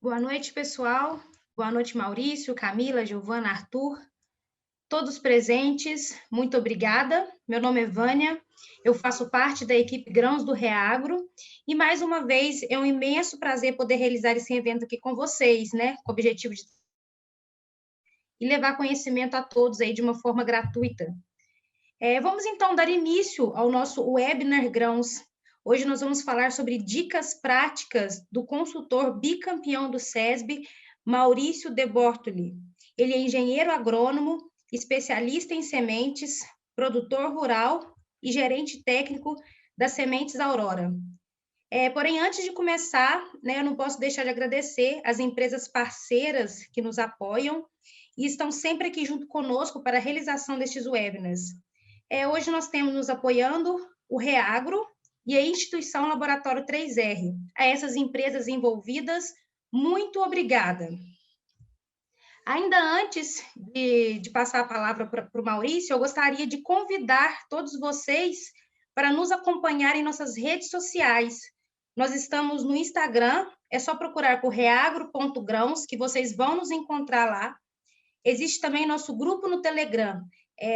Boa noite, pessoal. Boa noite, Maurício, Camila, Giovana, Arthur, todos presentes. Muito obrigada. Meu nome é Vânia, eu faço parte da equipe Grãos do Reagro e, mais uma vez, é um imenso prazer poder realizar esse evento aqui com vocês, né? Com o objetivo de levar conhecimento a todos aí de uma forma gratuita. Vamos, então, dar início ao nosso webinar Grãos. Hoje nós vamos falar sobre dicas práticas do consultor bicampeão do SESB, Maurício De Bortoli. Ele é engenheiro agrônomo, especialista em sementes, produtor rural e gerente técnico das Sementes Aurora. Porém, antes de começar, né, eu não posso deixar de agradecer as empresas parceiras que nos apoiam e estão sempre aqui junto conosco para a realização destes webinars. Hoje nós temos nos apoiando o Reagro e a instituição Laboratório 3R. A essas empresas envolvidas, muito obrigada. Ainda antes de passar a palavra para o Maurício, eu gostaria de convidar todos vocês para nos acompanhar em nossas redes sociais. Nós estamos no Instagram, é só procurar por reagro.grãos, que vocês vão nos encontrar lá. Existe também nosso grupo no Telegram.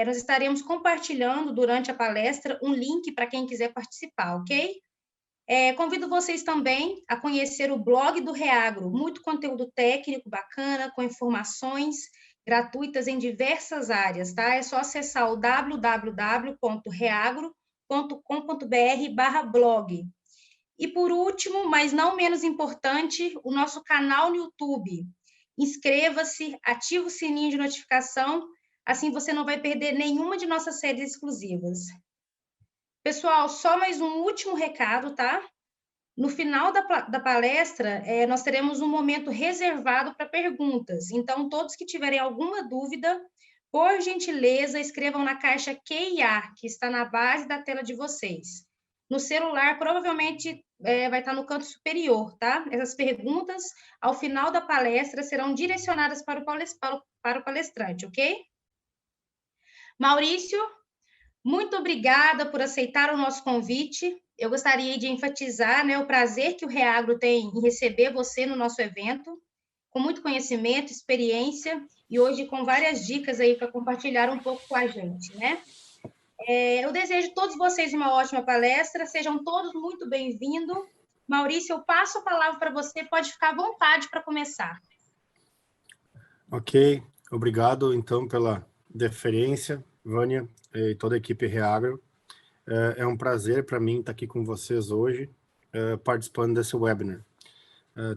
Nós estaremos compartilhando durante a palestra um link para quem quiser participar, ok? Convido vocês também a conhecer o blog do Reagro, muito conteúdo técnico bacana, com informações gratuitas em diversas áreas, tá? É só acessar o www.reagro.com.br/blog. E por último, mas não menos importante, o nosso canal no YouTube. Inscreva-se, ative o sininho de notificação, assim você não vai perder nenhuma de nossas séries exclusivas. Pessoal, só mais um último recado, tá? No final da palestra, nós teremos um momento reservado para perguntas. Então, todos que tiverem alguma dúvida, por gentileza, escrevam na caixa QIA, que está na base da tela de vocês. No celular, provavelmente vai estar no canto superior, tá? Essas perguntas, ao final da palestra, serão direcionadas para o palestrante, ok? Maurício, muito obrigada por aceitar o nosso convite. Eu gostaria de enfatizar, né, o prazer que o Reagro tem em receber você no nosso evento, com muito conhecimento, experiência, e hoje com várias dicas aí para compartilhar um pouco com a gente, né? Eu desejo a todos vocês uma ótima palestra, sejam todos muito bem-vindos. Maurício, eu passo a palavra para você, pode ficar à vontade para começar. Ok, obrigado então pela deferência, Vânia, e toda a equipe Reagro. É um prazer para mim estar aqui com vocês hoje, participando desse webinar.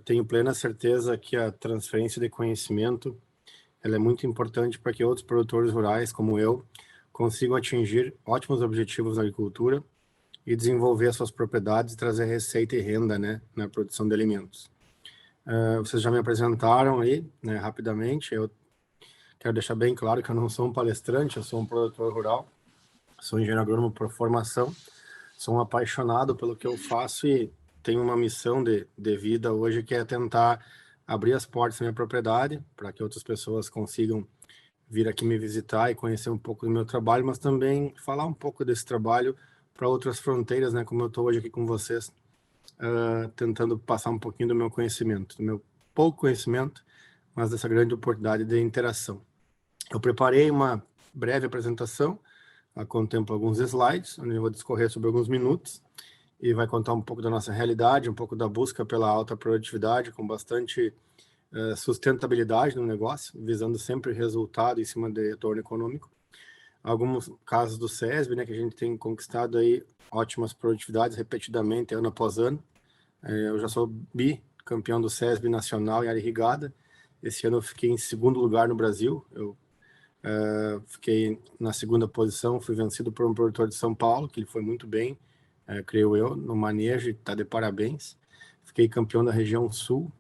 Tenho plena certeza que a transferência de conhecimento ela é muito importante para que outros produtores rurais, como eu, consigam atingir ótimos objetivos na agricultura e desenvolver as suas propriedades e trazer receita e renda, né, na produção de alimentos. Vocês já me apresentaram aí, né, rapidamente. Eu quero deixar bem claro que eu não sou um palestrante, eu sou um produtor rural, sou engenheiro agrônomo por formação, sou um apaixonado pelo que eu faço e tenho uma missão de vida hoje que é tentar abrir as portas da minha propriedade para que outras pessoas consigam vir aqui me visitar e conhecer um pouco do meu trabalho, mas também falar um pouco desse trabalho para outras fronteiras, né, como eu estou hoje aqui com vocês, tentando passar um pouquinho do meu conhecimento, do meu pouco conhecimento, mas dessa grande oportunidade de interação. Eu preparei uma breve apresentação, contempla alguns slides, onde eu vou discorrer sobre alguns minutos, e vai contar um pouco da nossa realidade, um pouco da busca pela alta produtividade, com bastante sustentabilidade no negócio, visando sempre resultado em cima de retorno econômico. Alguns casos do SESB, né, que a gente tem conquistado aí ótimas produtividades repetidamente, ano após ano. Eu já sou bicampeão do SESB nacional em área irrigada. Esse ano eu fiquei em segundo lugar no Brasil. Eu fiquei na segunda posição, fui vencido por um produtor de São Paulo, que ele foi muito bem, creio eu, no manejo, está de parabéns. Fiquei campeão da região sul,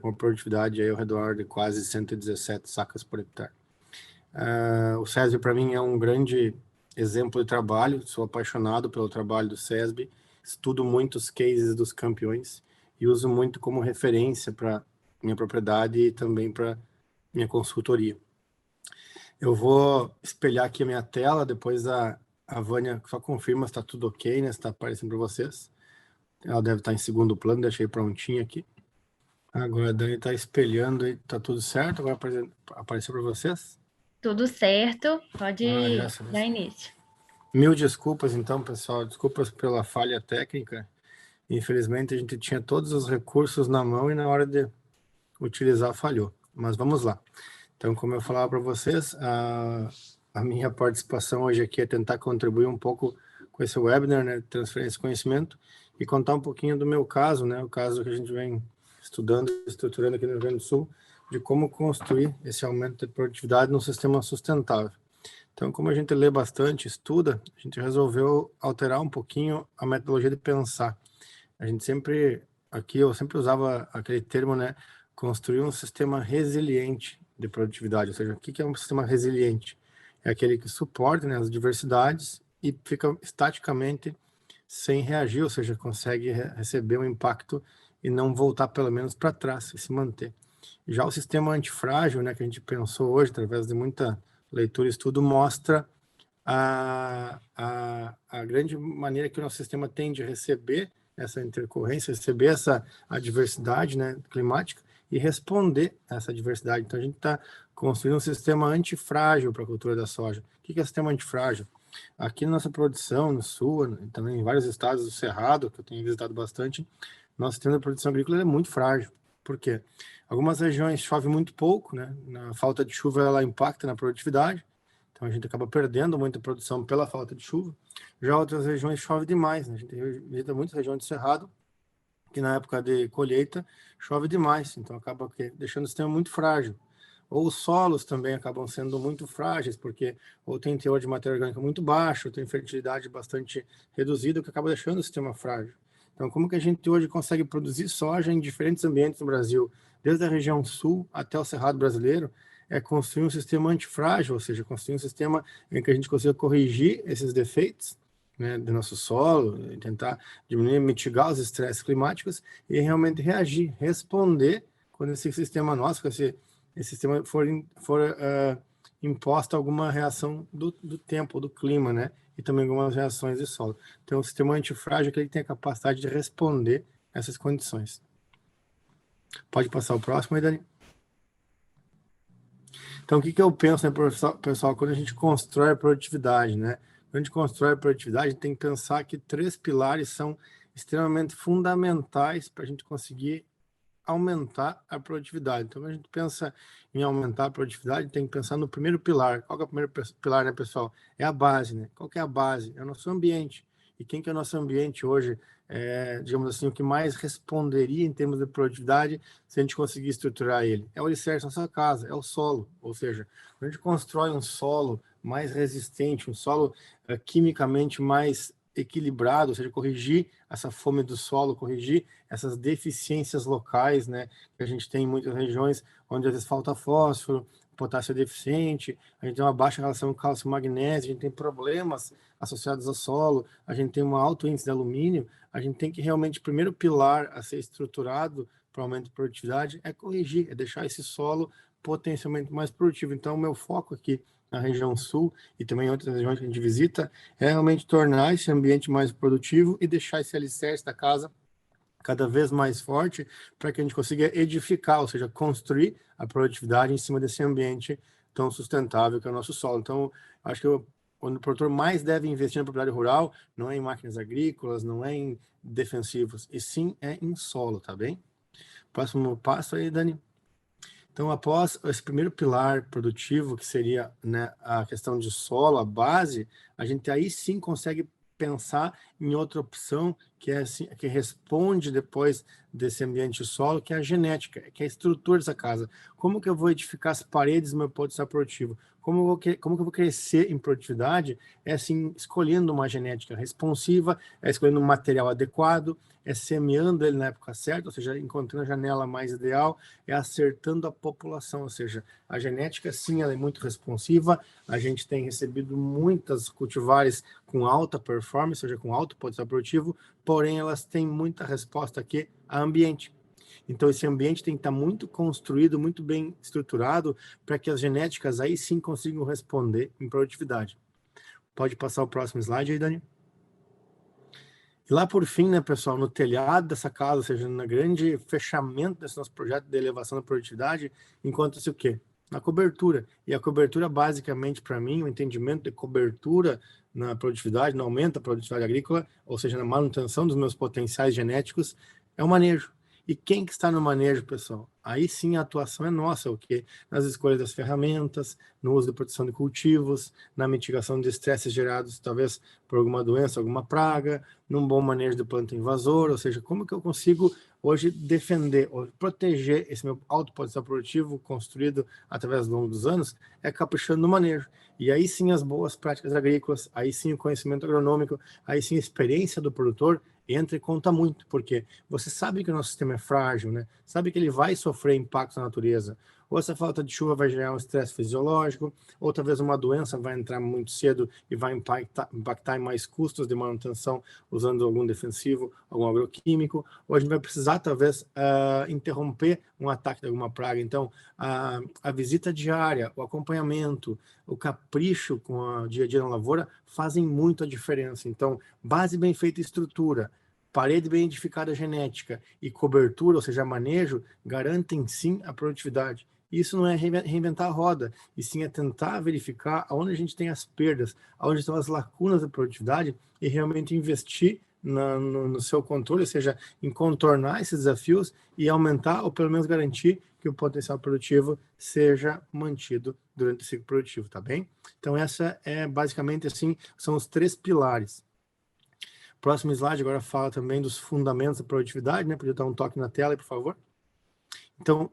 com produtividade aí ao redor de quase 117 sacas por hectare. O SESB para mim é um grande exemplo de trabalho, sou apaixonado pelo trabalho do SESB, estudo muitos cases dos campeões e uso muito como referência para minha propriedade e também para minha consultoria. Eu vou espelhar aqui a minha tela, depois a Vânia só confirma se está tudo ok, né, se está aparecendo para vocês. Ela deve estar em segundo plano, deixei prontinho aqui. Agora a Dani está espelhando e está tudo certo? Agora apareceu para vocês? Tudo certo, pode Graças a dar Deus. início. Mil desculpas, então, pessoal. Desculpas pela falha técnica. Infelizmente, a gente tinha todos os recursos na mão e na hora de utilizar falhou. Mas vamos lá. Então, como eu falava para vocês, a minha participação hoje aqui é tentar contribuir um pouco com esse webinar, né, transferência de conhecimento, e contar um pouquinho do meu caso, né, o caso que a gente vem estudando, estruturando aqui no Rio Grande do Sul, de como construir esse aumento de produtividade num sistema sustentável. Então, como a gente lê bastante, estuda, a gente resolveu alterar um pouquinho a metodologia de pensar. A gente sempre, aqui eu sempre usava aquele termo, né, construir um sistema resiliente de produtividade, ou seja, o que é um sistema resiliente? É aquele que suporta, né, as diversidades e fica estaticamente sem reagir, ou seja, consegue receber um impacto e não voltar pelo menos para trás e se manter. Já o sistema antifrágil, né, que a gente pensou hoje, através de muita leitura e estudo, mostra a grande maneira que o nosso sistema tem de receber essa intercorrência, receber essa adversidade, né, climática e responder a essa adversidade. Então, a gente está construindo um sistema antifrágil para a cultura da soja. O que é sistema antifrágil? Aqui na nossa produção, no sul, também em vários estados do Cerrado, que eu tenho visitado bastante, nosso sistema de produção agrícola é muito frágil. Por quê? Algumas regiões chove muito pouco, né? Na falta de chuva ela impacta na produtividade, então a gente acaba perdendo muita produção pela falta de chuva. Já outras regiões chove demais, né? A gente visita muitas regiões do Cerrado, que na época de colheita chove demais, então acaba deixando o sistema muito frágil. Ou os solos também acabam sendo muito frágeis, porque ou tem teor de matéria orgânica muito baixo, ou tem fertilidade bastante reduzida, o que acaba deixando o sistema frágil. Então, como que a gente hoje consegue produzir soja em diferentes ambientes no Brasil, desde a região sul até o Cerrado brasileiro, é construir um sistema antifrágil, ou seja, construir um sistema em que a gente consiga corrigir esses defeitos, né, do nosso solo, tentar diminuir, mitigar os estresses climáticos e realmente reagir, responder quando esse sistema nosso, esse sistema for imposta alguma reação do tempo, do clima, né? E também algumas reações de solo. Então, o sistema antifrágil é que ele tem a capacidade de responder essas condições. Pode passar o próximo aí, Dani? Então, o que eu penso, né, pessoal, quando a gente constrói a produtividade, né? Quando a gente constrói a produtividade, a gente tem que pensar que 3 pilares são extremamente fundamentais para a gente conseguir aumentar a produtividade. Então, quando a gente pensa em aumentar a produtividade, tem que pensar no primeiro pilar. Qual que é o primeiro pilar, né, pessoal? É a base, né? Qual que é a base? É o nosso ambiente. E quem que é o nosso ambiente hoje? Digamos assim, o que mais responderia em termos de produtividade se a gente conseguir estruturar ele? É o alicerce da nossa casa, é o solo. Ou seja, quando a gente constrói um solo mais resistente, um solo quimicamente mais equilibrado, ou seja, corrigir essa fome do solo, corrigir essas deficiências locais, né, que a gente tem em muitas regiões onde às vezes falta fósforo, potássio é deficiente, a gente tem uma baixa relação cálcio-magnésio, a gente tem problemas associados ao solo, a gente tem um alto índice de alumínio, a gente tem que realmente, o primeiro pilar a ser estruturado para o aumento de produtividade é corrigir, é deixar esse solo potencialmente mais produtivo. Então, o meu foco aqui na região sul e também em outras regiões que a gente visita, é realmente tornar esse ambiente mais produtivo e deixar esse alicerce da casa cada vez mais forte para que a gente consiga edificar, ou seja, construir a produtividade em cima desse ambiente tão sustentável que é o nosso solo. Então, acho que onde o produtor mais deve investir na propriedade rural não é em máquinas agrícolas, não é em defensivos, e sim é em solo, tá bem? Próximo passo aí, Dani. Então, após esse primeiro pilar produtivo, que seria, né, a questão de solo, a base, a gente aí sim consegue pensar em outra opção que é assim, que responde depois desse ambiente solo, que é a genética, que é a estrutura dessa casa. Como que eu vou edificar as paredes do meu potencial produtivo? Como que eu vou crescer em produtividade? É assim, escolhendo uma genética responsiva, é escolhendo um material adequado, é semeando ele na época certa, ou seja, encontrando a janela mais ideal, é acertando a população, ou seja, a genética sim, ela é muito responsiva, a gente tem recebido muitas cultivares com alta performance, ou seja, com alto potencial produtivo, porém elas têm muita resposta aqui a ambiente. Então esse ambiente tem que estar muito construído, muito bem estruturado, para que as genéticas aí sim consigam responder em produtividade. Pode passar o próximo slide aí, Dani? E lá por fim, né, pessoal, no telhado dessa casa, ou seja, no grande fechamento desse nosso projeto de elevação da produtividade, encontra-se o quê? Na cobertura. E a cobertura, basicamente, para mim, o entendimento de cobertura na produtividade, no aumento da produtividade agrícola, ou seja, na manutenção dos meus potenciais genéticos, é o manejo. E quem que está no manejo, pessoal? Aí sim a atuação é nossa, o quê? Nas escolhas das ferramentas, no uso de proteção de cultivos, na mitigação de estresses gerados, talvez, por alguma doença, alguma praga, num bom manejo de planta invasora, ou seja, como que eu consigo hoje defender ou proteger esse meu alto potencial produtivo construído através do longo dos anos, é caprichando no manejo. E aí sim as boas práticas agrícolas, aí sim o conhecimento agronômico, aí sim a experiência do produtor entra e conta muito, porque você sabe que o nosso sistema é frágil, né? Sabe que ele vai sofrer impactos na natureza. Ou essa falta de chuva vai gerar um estresse fisiológico, ou talvez uma doença vai entrar muito cedo e vai impactar em mais custos de manutenção usando algum defensivo, algum agroquímico, ou a gente vai precisar talvez interromper um ataque de alguma praga. Então, a visita diária, o acompanhamento, o capricho com o dia a dia na lavoura fazem muito a diferença. Então, base bem feita e estrutura, parede bem edificada genética e cobertura, ou seja, manejo, garantem sim a produtividade. Isso não é reinventar a roda, e sim é tentar verificar aonde a gente tem as perdas, aonde estão as lacunas da produtividade e realmente investir no seu controle, ou seja, em contornar esses desafios e aumentar ou pelo menos garantir que o potencial produtivo seja mantido durante o ciclo produtivo, tá bem? Então essa é basicamente assim, são os 3 pilares. Próximo slide agora fala também dos fundamentos da produtividade, né? Podia dar um toque na tela aí, por favor. Então,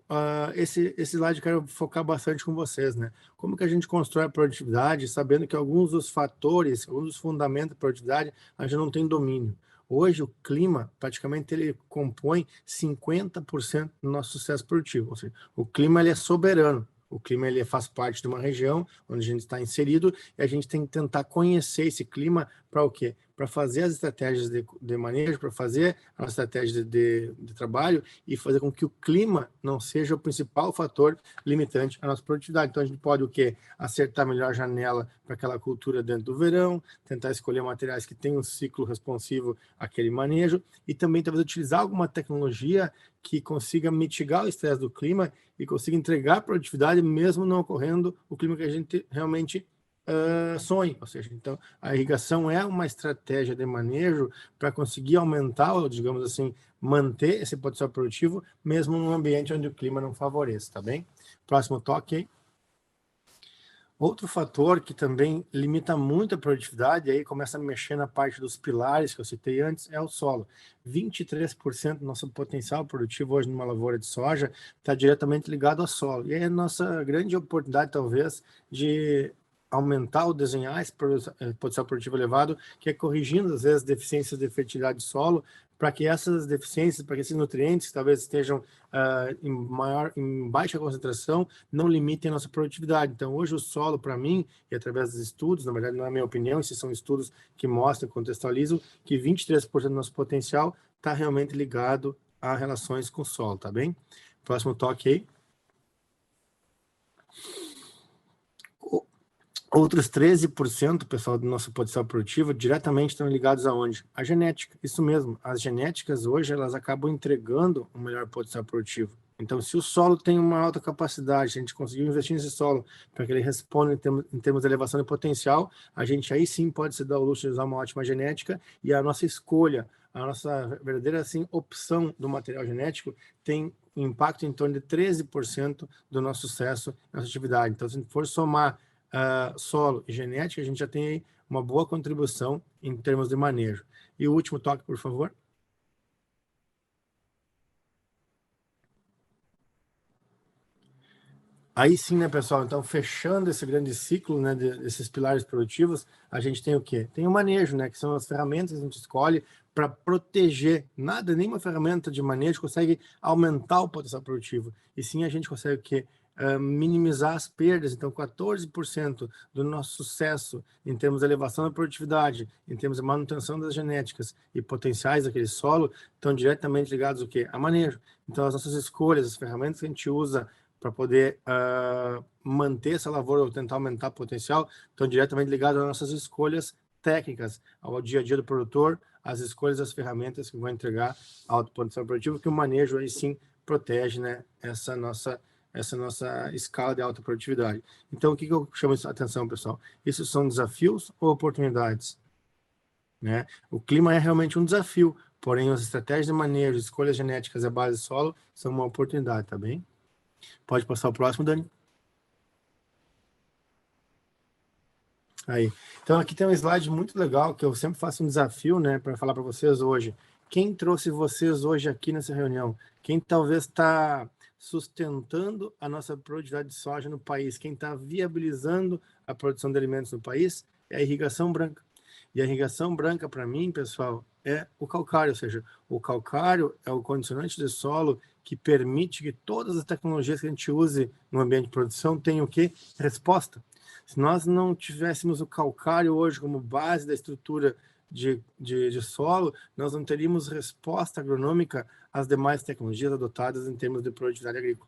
esse slide eu quero focar bastante com vocês, né? Como que a gente constrói a produtividade, sabendo que alguns dos fatores, alguns dos fundamentos da produtividade, a gente não tem domínio. Hoje, o clima, praticamente, ele compõe 50% do nosso sucesso produtivo. Ou seja, o clima, ele é soberano. O clima, ele faz parte de uma região onde a gente está inserido e a gente tem que tentar conhecer esse clima para o quê? Para fazer as estratégias de manejo, para fazer a estratégia de trabalho e fazer com que o clima não seja o principal fator limitante à nossa produtividade. Então, a gente pode o quê? Acertar melhor a janela para aquela cultura dentro do verão, tentar escolher materiais que tenham um ciclo responsivo àquele manejo e também talvez utilizar alguma tecnologia que consiga mitigar o estresse do clima e consiga entregar produtividade mesmo não ocorrendo o clima que a gente realmente sonha. Ou seja, então a irrigação é uma estratégia de manejo para conseguir aumentar, ou digamos assim, manter esse potencial produtivo mesmo num ambiente onde o clima não favoreça, tá bem? Próximo toque aí. Outro fator que também limita muito a produtividade, e aí começa a mexer na parte dos pilares que eu citei antes, é o solo. 23% do nosso potencial produtivo hoje numa lavoura de soja está diretamente ligado ao solo. E aí a nossa grande oportunidade, talvez, de aumentar ou desenhar esse potencial produtivo elevado, que é corrigindo, às vezes, deficiências de fertilidade de solo, para que essas deficiências, para que esses nutrientes que talvez estejam em baixa concentração, não limitem a nossa produtividade. Então, hoje o solo, para mim, e através dos estudos, na verdade não é a minha opinião, esses são estudos que mostram, contextualizam, que 23% do nosso potencial está realmente ligado a relações com o solo, tá bem? Próximo toque aí. Outros 13%, pessoal, do nosso potencial produtivo diretamente estão ligados aonde? A genética, isso mesmo. As genéticas hoje, elas acabam entregando um melhor potencial produtivo. Então, se o solo tem uma alta capacidade, a gente conseguiu investir nesse solo para que ele responda em termos de elevação de potencial, a gente aí sim pode se dar o luxo de usar uma ótima genética e a nossa escolha, a nossa verdadeira assim, opção do material genético tem impacto em torno de 13% do nosso sucesso nessa atividade. Então, se a gente for somar solo e genética, a gente já tem aí uma boa contribuição em termos de manejo. E o último toque, por favor. Aí sim, né, pessoal? Então, fechando esse grande ciclo, né, desses pilares produtivos, a gente tem o quê? Tem o manejo, né, que são as ferramentas que a gente escolhe para proteger. Nada, nenhuma ferramenta de manejo consegue aumentar o potencial produtivo. E sim, a gente consegue o quê? Minimizar as perdas. Então, 14% do nosso sucesso em termos de elevação da produtividade, em termos de manutenção das genéticas e potenciais daquele solo, estão diretamente ligados ao quê? A manejo. Então, as nossas escolhas, as ferramentas que a gente usa para poder manter essa lavoura ou tentar aumentar o potencial, estão diretamente ligadas às nossas escolhas técnicas, ao dia a dia do produtor, as escolhas das ferramentas que vão entregar alto potencial produtivo, que o manejo aí sim protege, né, essa nossa escala de alta produtividade. Então, o que eu chamo a atenção, pessoal? Isso são desafios ou oportunidades? Né? O clima é realmente um desafio, porém as estratégias de manejo, escolhas genéticas e a base solo são uma oportunidade, tá bem? Pode passar o próximo, Dani. Aí. Então, aqui tem um slide muito legal, que eu sempre faço um desafio, né, para falar para vocês hoje. Quem trouxe vocês hoje aqui nessa reunião? Quem talvez está sustentando a nossa produtividade de soja no país? Quem está viabilizando a produção de alimentos no país? É a irrigação branca. E a irrigação branca, para mim, pessoal, é o calcário, ou seja, o calcário é o condicionante de solo que permite que todas as tecnologias que a gente use no ambiente de produção tenham o quê? Resposta. Se nós não tivéssemos o calcário hoje como base da estrutura de solo, nós não teríamos resposta agronômica às demais tecnologias adotadas em termos de produtividade agrícola.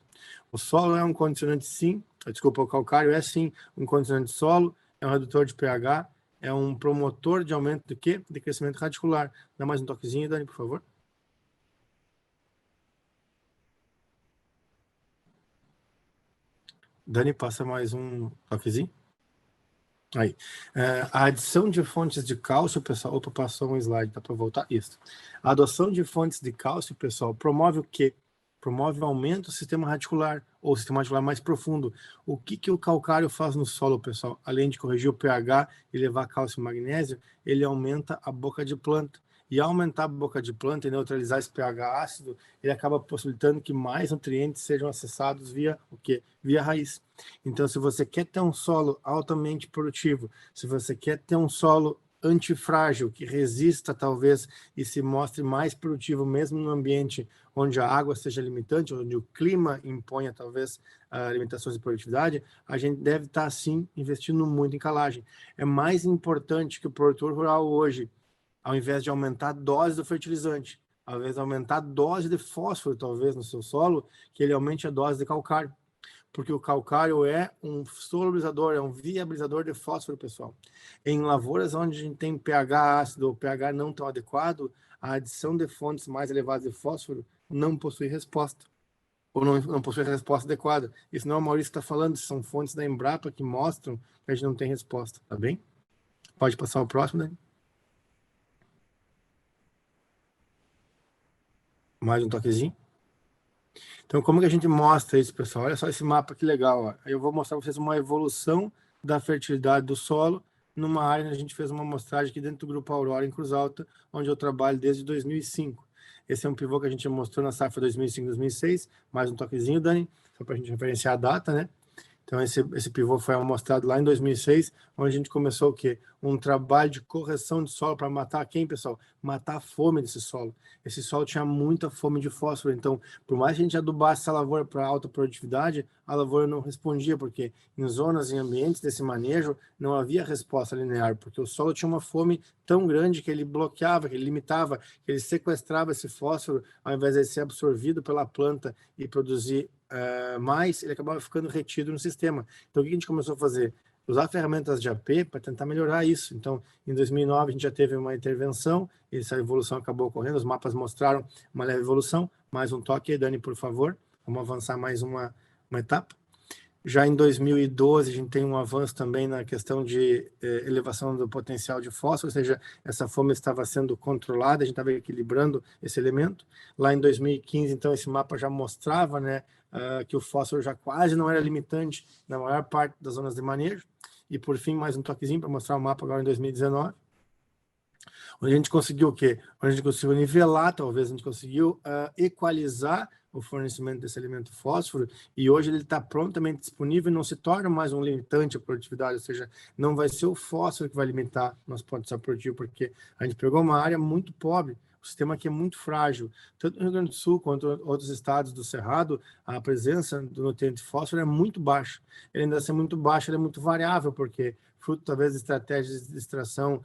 O solo é um condicionante sim, desculpa, o calcário é sim um condicionante de solo, é um redutor de pH, é um promotor de aumento de quê? De crescimento radicular. Dá mais um toquezinho, Dani, por favor. Dani, passa mais um toquezinho. Aí. A adição de fontes de cálcio, pessoal. Opa, passou um slide, dá para voltar? Isso. A adoção de fontes de cálcio, pessoal, promove o quê? Promove o aumento do sistema radicular, ou sistema radicular mais profundo. O que o calcário faz no solo, pessoal? Além de corrigir o pH e levar cálcio e magnésio, ele aumenta a boca de planta. E ao aumentar a boca de planta e neutralizar esse pH ácido, ele acaba possibilitando que mais nutrientes sejam acessados via o quê? Via raiz. Então, se você quer ter um solo altamente produtivo, se você quer ter um solo antifrágil, que resista talvez e se mostre mais produtivo mesmo no ambiente onde a água seja limitante, onde o clima imponha talvez limitações de produtividade, a gente deve estar sim investindo muito em calagem. É mais importante que o produtor rural hoje, ao invés de aumentar a dose do fertilizante, ao invés de aumentar a dose de fósforo talvez no seu solo, que ele aumente a dose de calcário. Porque o calcário é um solubilizador, é um viabilizador de fósforo, pessoal. Em lavouras onde a gente tem pH ácido ou pH não tão adequado, a adição de fontes mais elevadas de fósforo não possui resposta, ou não possui resposta adequada. Isso não é o Maurício que está falando, são fontes da Embrapa que mostram que a gente não tem resposta, tá bem? Pode passar o próximo, né? Mais um toquezinho. Então, como que a gente mostra isso, pessoal? Olha só esse mapa que legal. Ó. Eu vou mostrar para vocês uma evolução da fertilidade do solo numa área onde a gente fez uma amostragem aqui dentro do Grupo Aurora, em Cruz Alta, onde eu trabalho desde 2005. Esse é um pivô que a gente mostrou na safra 2005-2006. Mais um toquezinho, Dani, só para a gente referenciar a data, né? Então, esse pivô foi mostrado lá em 2006, onde a gente começou o quê? Um trabalho de correção de solo para matar quem, pessoal? Matar a fome desse solo. Esse solo tinha muita fome de fósforo, então, por mais que a gente adubasse essa lavoura para alta produtividade, a lavoura não respondia, porque em zonas, em ambientes desse manejo, não havia resposta linear, porque o solo tinha uma fome tão grande que ele bloqueava, que ele limitava, que ele sequestrava esse fósforo, ao invés de ser absorvido pela planta e produzir mais, ele acabava ficando retido no sistema. Então, o que a gente começou a fazer? Usar ferramentas de AP para tentar melhorar isso. Então, em 2009, a gente já teve uma intervenção, e essa evolução acabou ocorrendo, os mapas mostraram uma leve evolução. Mais um toque aí, Dani, por favor. Vamos avançar mais uma etapa. Já em 2012, a gente tem um avanço também na questão de elevação do potencial de fósforo, ou seja, essa fome estava sendo controlada, a gente estava equilibrando esse elemento. Lá em 2015, então, esse mapa já mostrava, né, que o fósforo já quase não era limitante na maior parte das zonas de manejo. E, por fim, mais um toquezinho para mostrar o mapa agora em 2019. Onde a gente conseguiu o quê? Onde a gente conseguiu nivelar, talvez, a gente conseguiu equalizar o fornecimento desse elemento fósforo, e hoje ele está prontamente disponível e não se torna mais um limitante à produtividade, ou seja, não vai ser o fósforo que vai limitar nosso potencial produtivo, porque a gente pegou uma área muito pobre, o sistema aqui é muito frágil, tanto no Rio Grande do Sul quanto outros estados do Cerrado, a presença do nutriente fósforo é muito baixa. Ele ainda ser muito baixo, ele é muito variável, porque fruto talvez de estratégias de extração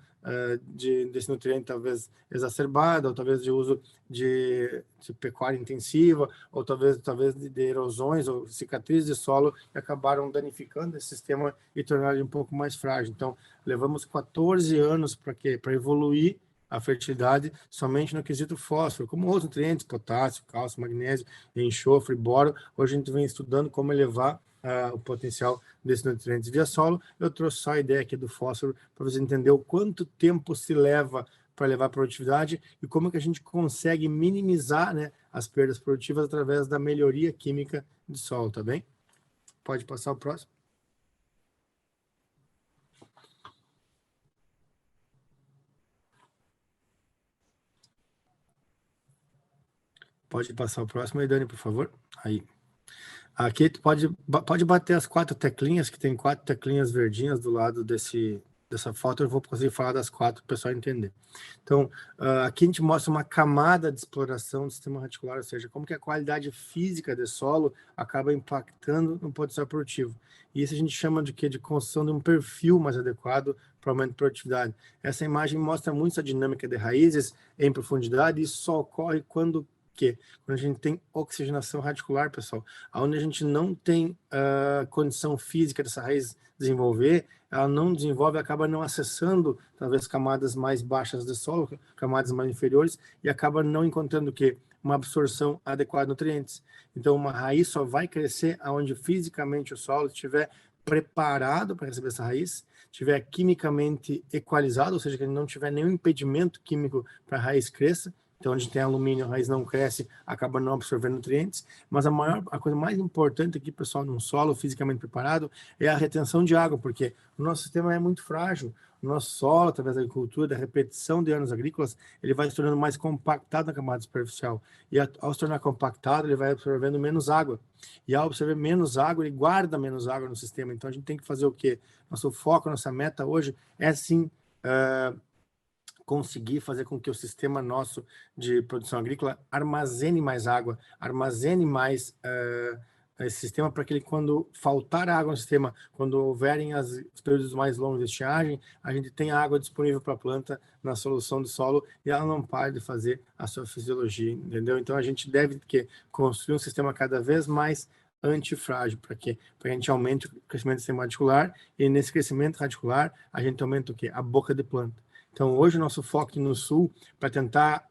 desse nutriente talvez exacerbada, ou talvez de uso de pecuária intensiva, ou talvez de erosões ou cicatrizes de solo que acabaram danificando esse sistema e tornaram ele um pouco mais frágil. Então, levamos 14 anos para evoluir a fertilidade somente no quesito fósforo, como outros nutrientes, potássio, cálcio, magnésio, enxofre, boro. Hoje a gente vem estudando como elevar o potencial desses nutrientes via solo. Eu trouxe só a ideia aqui do fósforo para você entender o quanto tempo se leva para levar a produtividade e como que a gente consegue minimizar, né, as perdas produtivas através da melhoria química do solo, tá bem? Pode passar o próximo. Pode passar o próximo aí, Dani, por favor. Aí. Aqui tu pode bater as 4 teclinhas, que tem 4 teclinhas verdinhas do lado dessa foto. Eu vou conseguir falar das 4 para o pessoal entender. Então, aqui a gente mostra uma camada de exploração do sistema radicular, ou seja, como que a qualidade física do solo acaba impactando no potencial produtivo. E isso a gente chama de quê? De construção de um perfil mais adequado para o aumento de produtividade. Essa imagem mostra muito essa dinâmica de raízes em profundidade, e isso só ocorre quando a gente tem oxigenação radicular, pessoal, onde a gente não tem condição física dessa raiz desenvolver, ela não desenvolve, acaba não acessando, talvez, camadas mais baixas do solo, camadas mais inferiores, e acaba não encontrando o quê? Uma absorção adequada de nutrientes. Então, uma raiz só vai crescer onde fisicamente o solo estiver preparado para receber essa raiz, estiver quimicamente equalizado, ou seja, que ele não tiver nenhum impedimento químico para a raiz cresça. Então, onde tem alumínio, a raiz não cresce, acaba não absorvendo nutrientes. Mas a coisa mais importante aqui, pessoal, num solo fisicamente preparado, é a retenção de água, porque o nosso sistema é muito frágil. O nosso solo, através da agricultura, da repetição de anos agrícolas, ele vai se tornando mais compactado na camada superficial. E ao se tornar compactado, ele vai absorvendo menos água. E ao absorver menos água, ele guarda menos água no sistema. Então, a gente tem que fazer o quê? Nosso foco, nossa meta hoje é, sim, conseguir fazer com que o sistema nosso de produção agrícola armazene mais água, armazene mais esse sistema, para que ele, quando faltar água no sistema, quando houverem os períodos mais longos de estiagem, a gente tenha água disponível para a planta na solução do solo e ela não pare de fazer a sua fisiologia, entendeu? Então a gente deve construir um sistema cada vez mais antifrágil, para quê? Para que a gente aumente o crescimento do sistema radicular, e nesse crescimento radicular a gente aumenta o quê? A boca de planta. Então, hoje, o nosso foco aqui no Sul, para tentar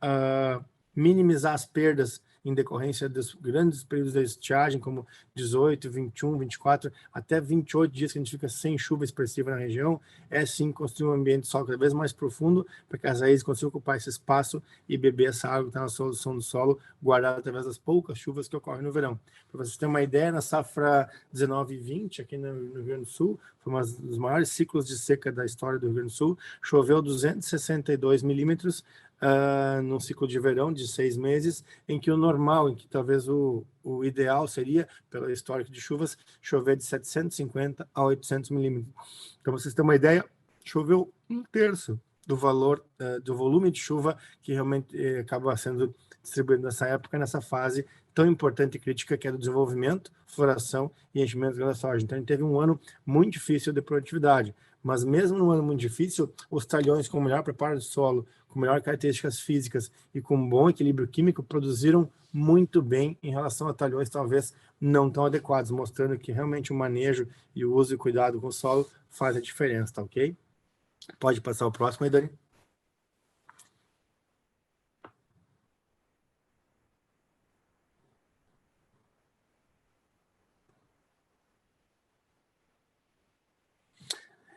minimizar as perdas em decorrência dos grandes períodos de estiagem, como 18, 21, 24, até 28 dias que a gente fica sem chuva expressiva na região, é sim construir um ambiente de solo cada vez mais profundo, para que as raízes consigam ocupar esse espaço e beber essa água que está na solução do solo, guardada através das poucas chuvas que ocorrem no verão. Para vocês terem uma ideia, na safra 19 e 20, aqui no Rio Grande do Sul, foi um dos maiores ciclos de seca da história do Rio Grande do Sul, choveu 262 milímetros, num ciclo de verão de 6 meses, em que o normal, em que talvez o ideal seria, pelo histórico de chuvas, chover de 750 a 800 milímetros. Então, vocês têm uma ideia, choveu 1/3 do valor, do volume de chuva que realmente acaba sendo distribuído nessa época, nessa fase tão importante e crítica, que é do desenvolvimento, floração e enchimento da soja. Então, a gente teve um ano muito difícil de produtividade, mas mesmo num ano muito difícil, os talhões com melhor preparo do solo, com melhores características físicas e com bom equilíbrio químico, produziram muito bem em relação a talhões talvez não tão adequados, mostrando que realmente o manejo e o uso e cuidado com o solo faz a diferença, tá ok? Pode passar o próximo aí, Dani.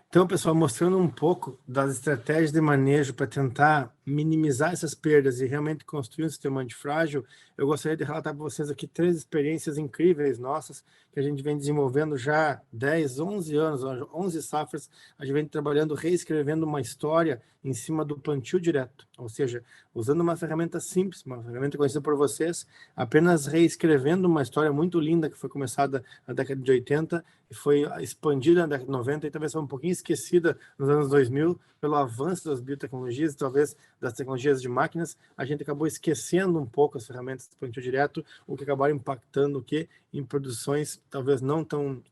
Então, pessoal, mostrando um pouco das estratégias de manejo para tentar minimizar essas perdas e realmente construir um sistema antifrágil, eu gostaria de relatar para vocês aqui 3 experiências incríveis nossas, que a gente vem desenvolvendo já 10, 11 anos, 11 safras, a gente vem trabalhando, reescrevendo uma história em cima do plantio direto, ou seja, usando uma ferramenta simples, uma ferramenta conhecida por vocês, apenas reescrevendo uma história muito linda que foi começada na década de 80 e foi expandida na década de 90 e talvez foi um pouquinho esquecida nos anos 2000 pelo avanço das biotecnologias e talvez das tecnologias de máquinas. A gente acabou esquecendo um pouco as ferramentas de plantio direto, o que acabaram impactando o quê? Em produções talvez não tão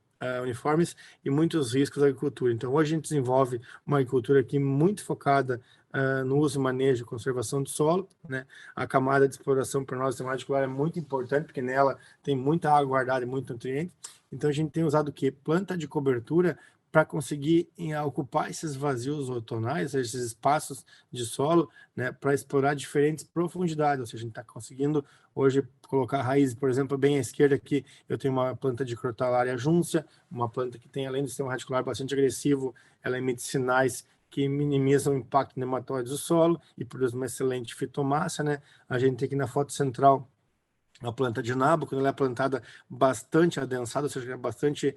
uniformes e muitos riscos da agricultura. Então, hoje a gente desenvolve uma agricultura aqui muito focada no uso, manejo e conservação do solo, né? A camada de exploração para nós, o sistema radicular, é muito importante, porque nela tem muita água guardada e muito nutriente. Então, a gente tem usado o quê? Planta de cobertura para conseguir ocupar esses vazios outonais, esses espaços de solo, né, para explorar diferentes profundidades. Ou seja, a gente está conseguindo hoje colocar raízes, por exemplo, bem à esquerda aqui, eu tenho uma planta de Crotalaria juncia, uma planta que tem, além do sistema radicular bastante agressivo, ela emite sinais que minimizam o impacto nematóide do solo e produz uma excelente fitomassa, né? A gente tem aqui na foto central a planta de nabo, quando ela é plantada bastante adensada, ou seja, bastante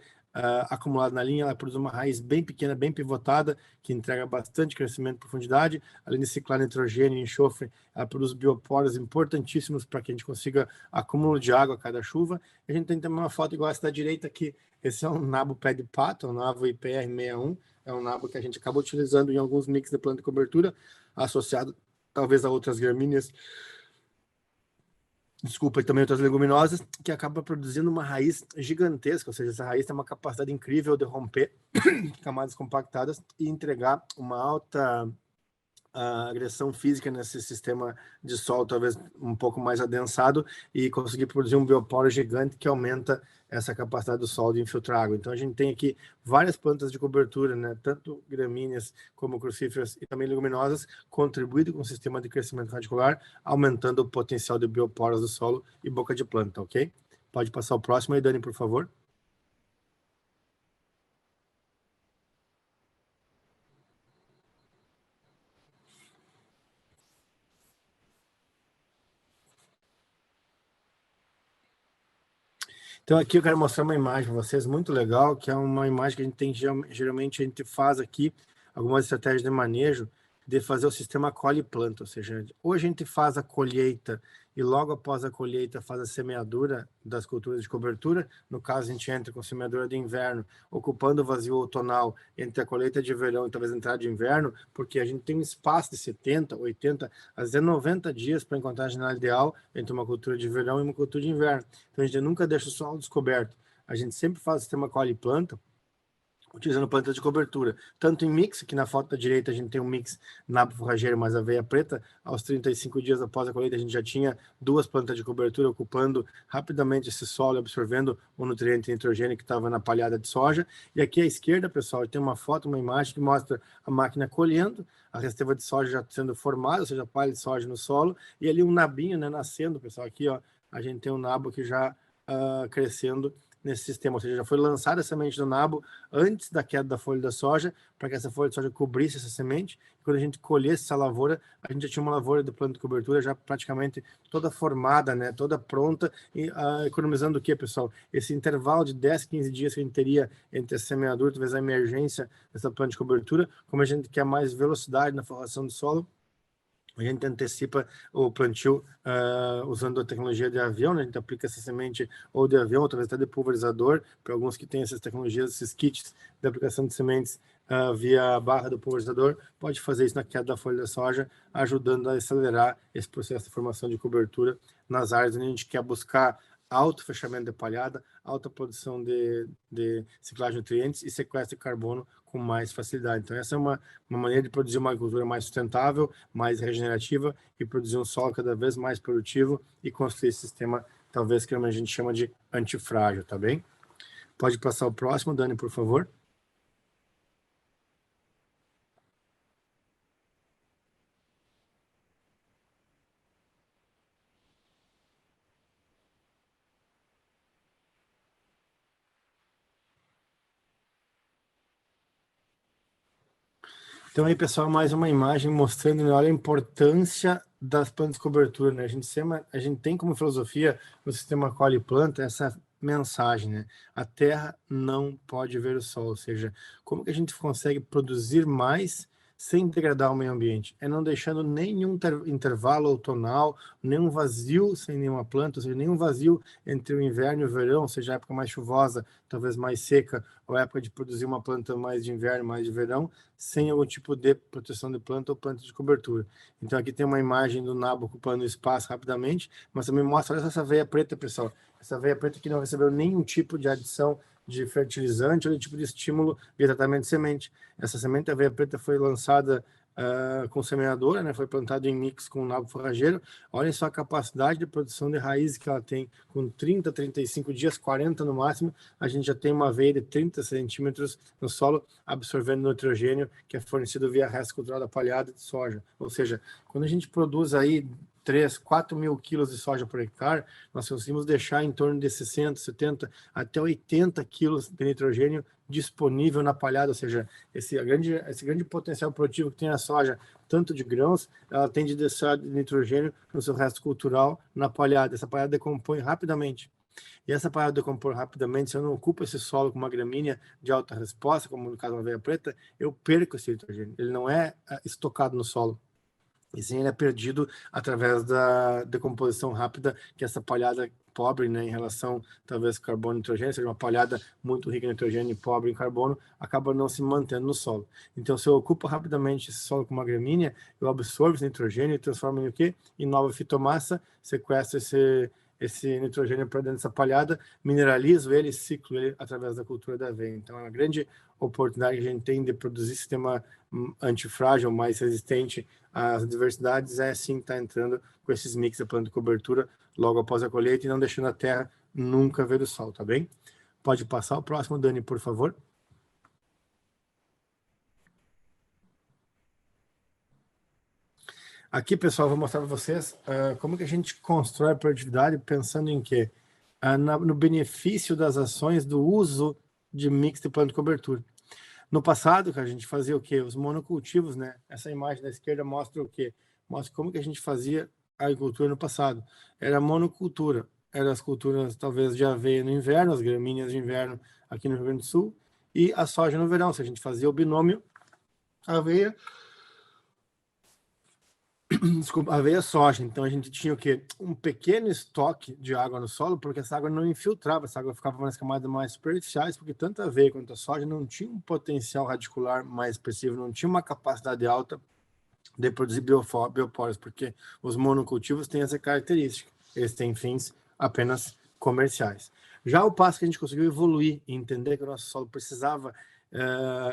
acumulada na linha, ela produz uma raiz bem pequena, bem pivotada, que entrega bastante crescimento e profundidade. Além de ciclar nitrogênio e enxofre, ela produz bioporos importantíssimos para que a gente consiga acúmulo de água a cada chuva. A gente tem também uma foto igual essa da direita aqui. Esse é um nabo pé de pato, um nabo IPR61. É um nabo que a gente acaba utilizando em alguns mix de planta de cobertura, associado talvez a outras gramíneas, desculpa, e também outras leguminosas, que acaba produzindo uma raiz gigantesca, ou seja, essa raiz tem uma capacidade incrível de romper camadas compactadas e entregar uma alta agressão física nesse sistema de solo, talvez um pouco mais adensado, e conseguir produzir um bioporo gigante que aumenta essa capacidade do solo de infiltrar água. Então a gente tem aqui várias plantas de cobertura, né, tanto gramíneas como crucíferas e também leguminosas, contribuindo com o sistema de crescimento radicular, aumentando o potencial de bioporos do solo e boca de planta, ok? Pode passar o próximo aí, Dani, por favor. Então aqui eu quero mostrar uma imagem para vocês muito legal, que é uma imagem que a gente tem, geralmente a gente faz aqui algumas estratégias de manejo, de fazer o sistema colhe e planta, ou seja, hoje a gente faz a colheita e logo após a colheita faz a semeadura das culturas de cobertura. No caso, a gente entra com semeadura de inverno, ocupando o vazio outonal entre a colheita de verão e talvez a entrada de inverno, porque a gente tem um espaço de 70, 80, às vezes 90 dias para encontrar a janela ideal entre uma cultura de verão e uma cultura de inverno. Então a gente nunca deixa o solo descoberto. A gente sempre faz o sistema colhe e planta, utilizando plantas de cobertura, tanto em mix, que na foto da direita a gente tem um mix nabo forrageiro mais aveia preta. Aos 35 dias após a colheita a gente já tinha 2 plantas de cobertura ocupando rapidamente esse solo, absorvendo o nutriente nitrogênio que estava na palhada de soja. E aqui à esquerda, pessoal, tem uma foto, uma imagem que mostra a máquina colhendo, a resteva de soja já sendo formada, ou seja, a palha de soja no solo, e ali um nabinho, né, nascendo, pessoal. Aqui, ó, a gente tem um nabo que já crescendo nesse sistema, ou seja, já foi lançada a semente do nabo antes da queda da folha da soja, para que essa folha de soja cobrisse essa semente. E quando a gente colhesse essa lavoura, a gente já tinha uma lavoura de planta de cobertura já praticamente toda formada, né, toda pronta, e economizando o que, pessoal? Esse intervalo de 10, 15 dias que a gente teria entre a semeadura, talvez a emergência dessa planta de cobertura, como a gente quer mais velocidade na forração do solo, a gente antecipa o plantio usando a tecnologia de avião, né? A gente aplica essa semente ou de avião, ou talvez até de pulverizador, para alguns que têm essas tecnologias, esses kits de aplicação de sementes via barra do pulverizador, pode fazer isso na queda da folha da soja, ajudando a acelerar esse processo de formação de cobertura nas áreas onde a gente quer buscar alto fechamento de palhada, alta produção de ciclagem de nutrientes e sequestro de carbono com mais facilidade. Então essa é uma maneira de produzir uma agricultura mais sustentável, mais regenerativa e produzir um solo cada vez mais produtivo e construir esse sistema, talvez que a gente chama de antifrágil, tá bem? Pode passar o próximo, Dani, por favor. Então aí, pessoal, mais uma imagem mostrando, né, olha a importância das plantas de cobertura, né? A gente tem como filosofia no sistema colhe e planta essa mensagem, né? A terra não pode ver o sol, ou seja, como que a gente consegue produzir mais sem degradar o meio ambiente? É não deixando nenhum intervalo outonal, nenhum vazio sem nenhuma planta, ou seja, nenhum vazio entre o inverno e o verão, seja a época mais chuvosa, talvez mais seca, ou a época de produzir uma planta mais de inverno, mais de verão, sem algum tipo de proteção de planta ou planta de cobertura. Então aqui tem uma imagem do nabo ocupando espaço rapidamente, mas também mostra essa veia preta, pessoal. Essa veia preta que não recebeu nenhum tipo de adição de fertilizante ou de tipo de estímulo via tratamento de semente. Essa semente, a veia preta, foi lançada com semeadora, né? Foi plantado em mix com nabo forrageiro. Olhem só a capacidade de produção de raízes que ela tem, com 30, 35 dias, 40 no máximo, a gente já tem uma veia de 30 centímetros no solo, absorvendo nitrogênio, que é fornecido via resto cultural da palhada de soja. Ou seja, quando a gente produz aí 3, 4 mil quilos de soja por hectare, nós conseguimos deixar em torno de 60, 70 até 80 quilos de nitrogênio disponível na palhada, ou seja, esse grande potencial produtivo que tem a soja, tanto de grãos, ela tem de deixar de nitrogênio no seu resto cultural na palhada. Essa palhada decompõe rapidamente. E essa palhada decompõe rapidamente, se eu não ocupo esse solo com uma gramínea de alta resposta, como no caso da aveia preta, eu perco esse nitrogênio. Ele não é estocado no solo. E sim, ele é perdido através da decomposição rápida, que essa palhada pobre, né, em relação, talvez, carbono e nitrogênio, seja uma palhada muito rica em nitrogênio e pobre em carbono, acaba não se mantendo no solo. Então, se eu ocupo rapidamente esse solo com uma gramínea, eu absorvo esse nitrogênio e transformo em o quê? Em nova fitomassa, sequestro esse nitrogênio para dentro dessa palhada, mineralizo ele, ciclo ele através da cultura da aveia. Então, é uma grande oportunidade que a gente tem de produzir sistema antifrágil, mais resistente às adversidades, é sim estar entrando com esses mix de planta de cobertura logo após a colheita e não deixando a terra nunca ver o sol, tá bem? Pode passar o próximo, Dani, por favor. Aqui, pessoal, vou mostrar para vocês como que a gente constrói a produtividade pensando em quê? No benefício das ações do uso de mix de planta de cobertura. No passado, a gente fazia o quê? Os monocultivos, né? Essa imagem da esquerda mostra o quê? Mostra como que a gente fazia a agricultura no passado. Era monocultura. Eram as culturas, talvez, de aveia no inverno, as gramíneas de inverno aqui no Rio Grande do Sul, e a soja no verão. Se a gente fazia o binômio aveia, desculpa, aveia soja. Então a gente tinha o quê? Um pequeno estoque de água no solo, porque essa água não infiltrava, essa água ficava nas camadas mais superficiais, porque tanto a aveia quanto a soja não tinha um potencial radicular mais expressivo, não tinha uma capacidade alta de produzir bioporos, porque os monocultivos têm essa característica. Eles têm fins apenas comerciais. Já o passo que a gente conseguiu evoluir e entender que o nosso solo precisava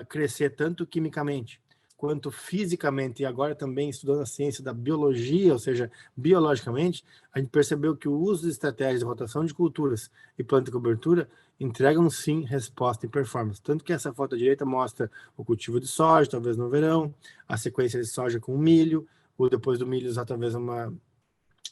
crescer tanto quimicamente quanto fisicamente, e agora também estudando a ciência da biologia, ou seja, biologicamente, a gente percebeu que o uso de estratégias de rotação de culturas e planta de cobertura entregam sim resposta e performance. Tanto que essa foto à direita mostra o cultivo de soja, talvez no verão, a sequência de soja com milho, ou depois do milho usar talvez uma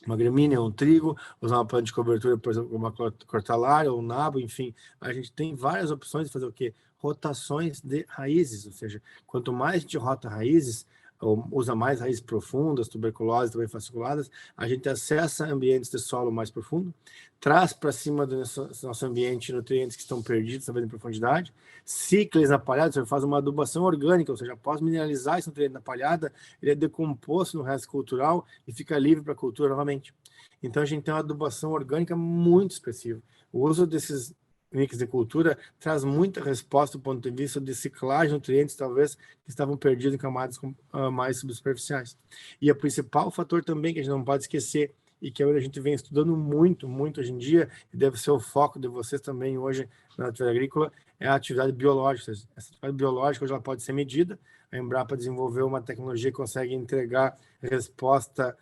gramínea, um trigo, usar uma planta de cobertura, por exemplo, uma cortalária ou um nabo, enfim. A gente tem várias opções de fazer o quê? Rotações de raízes, ou seja, quanto mais a gente rota raízes, ou usa mais raízes profundas, tuberculosas, também fasciculadas, a gente acessa ambientes de solo mais profundo, traz para cima do nosso ambiente nutrientes que estão perdidos, talvez em profundidade, cicla na palhada, você faz uma adubação orgânica, ou seja, após mineralizar esse nutriente na palhada, ele é decomposto no resto cultural e fica livre para a cultura novamente. Então a gente tem uma adubação orgânica muito expressiva. O uso desses mix de cultura traz muita resposta do ponto de vista de ciclagem de nutrientes, talvez, que estavam perdidos em camadas mais subsuperficiais. E o principal fator também que a gente não pode esquecer, e que a gente vem estudando muito, muito hoje em dia, e deve ser o foco de vocês também hoje na atividade agrícola, é a atividade biológica. Essa atividade biológica hoje ela pode ser medida. A Embrapa desenvolveu uma tecnologia que consegue entregar resposta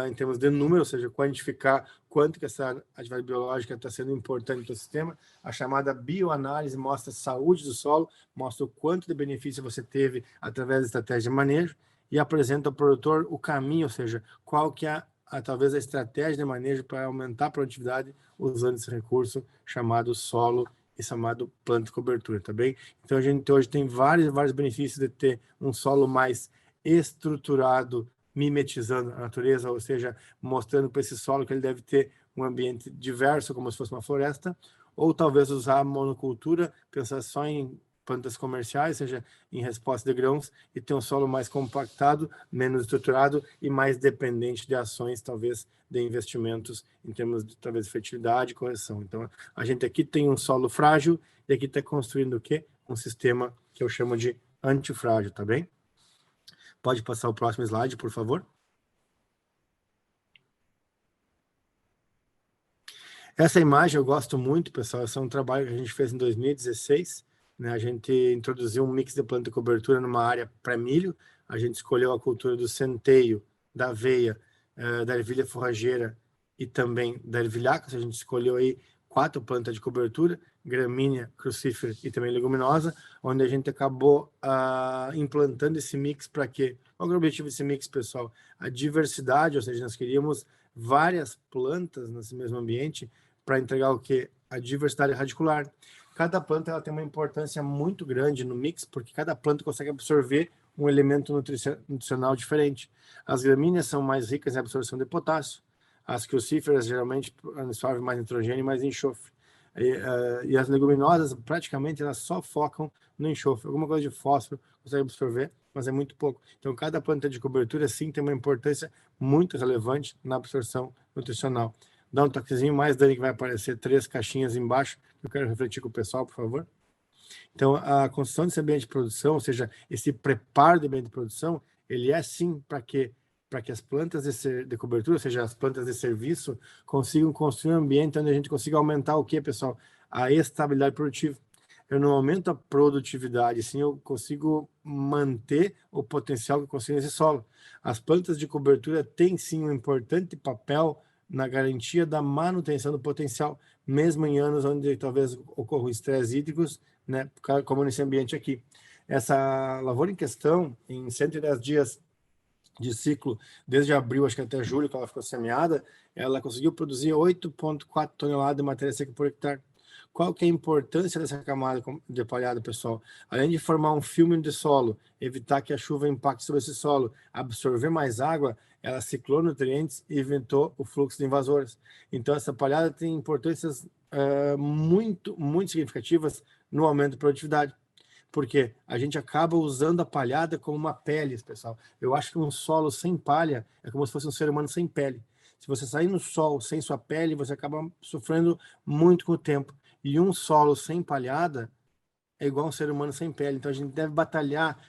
em termos de número, ou seja, quantificar quanto que essa atividade biológica está sendo importante para o sistema. A chamada bioanálise mostra a saúde do solo, mostra o quanto de benefício você teve através da estratégia de manejo e apresenta ao produtor o caminho, ou seja, qual que é talvez a estratégia de manejo para aumentar a produtividade usando esse recurso chamado solo e chamado planta de cobertura, tá bem? Então a gente hoje tem vários benefícios de ter um solo mais estruturado, mimetizando a natureza, ou seja, mostrando para esse solo que ele deve ter um ambiente diverso, como se fosse uma floresta, ou talvez usar a monocultura, pensar só em plantas comerciais, seja em resposta de grãos, e ter um solo mais compactado, menos estruturado e mais dependente de ações, talvez, de investimentos em termos de, talvez, fertilidade e correção. Então, a gente aqui tem um solo frágil e aqui está construindo o quê? Um sistema que eu chamo de antifrágil, tá bem? Pode passar o próximo slide, por favor. Essa imagem eu gosto muito, pessoal. Esse é um trabalho que a gente fez em 2016, né? A gente introduziu um mix de planta e cobertura numa área pré-milho. A gente escolheu a cultura do centeio, da aveia, da ervilha forrageira e também da ervilhaca. A gente escolheu aí 4 plantas de cobertura, gramínea, crucífera e também leguminosa, onde a gente acabou implantando esse mix para quê? Qual é o objetivo desse mix, pessoal? A diversidade, ou seja, nós queríamos várias plantas nesse mesmo ambiente para entregar o quê? A diversidade radicular. Cada planta ela tem uma importância muito grande no mix, porque cada planta consegue absorver um elemento nutricional diferente. As gramíneas são mais ricas em absorção de potássio, as crucíferas geralmente absorvem mais nitrogênio e mais enxofre. E as leguminosas, praticamente, elas só focam no enxofre. Alguma coisa de fósforo consegue absorver, mas é muito pouco. Então, cada planta de cobertura, sim, tem uma importância muito relevante na absorção nutricional. Dá um toquezinho mais, Dani, que vai aparecer 3 caixinhas embaixo. Eu quero refletir com o pessoal, por favor. Então, a construção desse ambiente de produção, ou seja, esse preparo do ambiente de produção, ele é sim para que as plantas de cobertura, ou seja, as plantas de serviço, consigam construir um ambiente onde a gente consiga aumentar o quê, pessoal? A estabilidade produtiva. Eu não aumento a produtividade, sim, eu consigo manter o potencial que eu consigo nesse solo. As plantas de cobertura têm sim um importante papel na garantia da manutenção do potencial, mesmo em anos onde talvez ocorram estresses hídricos, né, como nesse ambiente aqui. Essa lavoura em questão, em 110 dias de ciclo, desde abril, acho que até julho, que ela ficou semeada, ela conseguiu produzir 8,4 toneladas de matéria seca por hectare. Qual que é a importância dessa camada de palhada, pessoal? Além de formar um filme de solo, evitar que a chuva impacte sobre esse solo, absorver mais água, ela ciclou nutrientes e evitou o fluxo de invasores. Então, essa palhada tem importâncias muito significativas no aumento da produtividade. Porque a gente acaba usando a palhada como uma pele, pessoal. Eu acho que um solo sem palha é como se fosse um ser humano sem pele. Se você sair no sol sem sua pele, você acaba sofrendo muito com o tempo. E um solo sem palhada é igual um ser humano sem pele. Então a gente deve batalhar,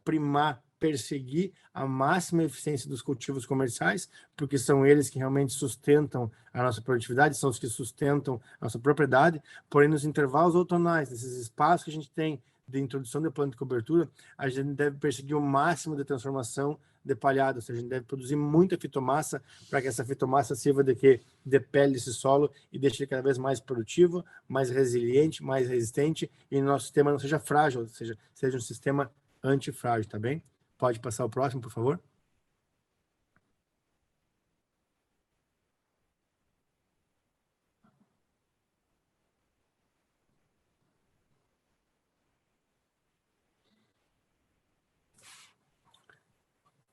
primar, perseguir a máxima eficiência dos cultivos comerciais, porque são eles que realmente sustentam a nossa produtividade, são os que sustentam a nossa propriedade. Porém, nos intervalos outonais, nesses espaços que a gente tem de introdução de planta de cobertura, a gente deve perseguir o máximo de transformação de palhada, ou seja, a gente deve produzir muita fitomassa para que essa fitomassa sirva de quê? De pele desse solo e deixe ele cada vez mais produtivo, mais resiliente, mais resistente e nosso sistema não seja frágil, ou seja, seja um sistema antifrágil, tá bem? Pode passar o próximo, por favor?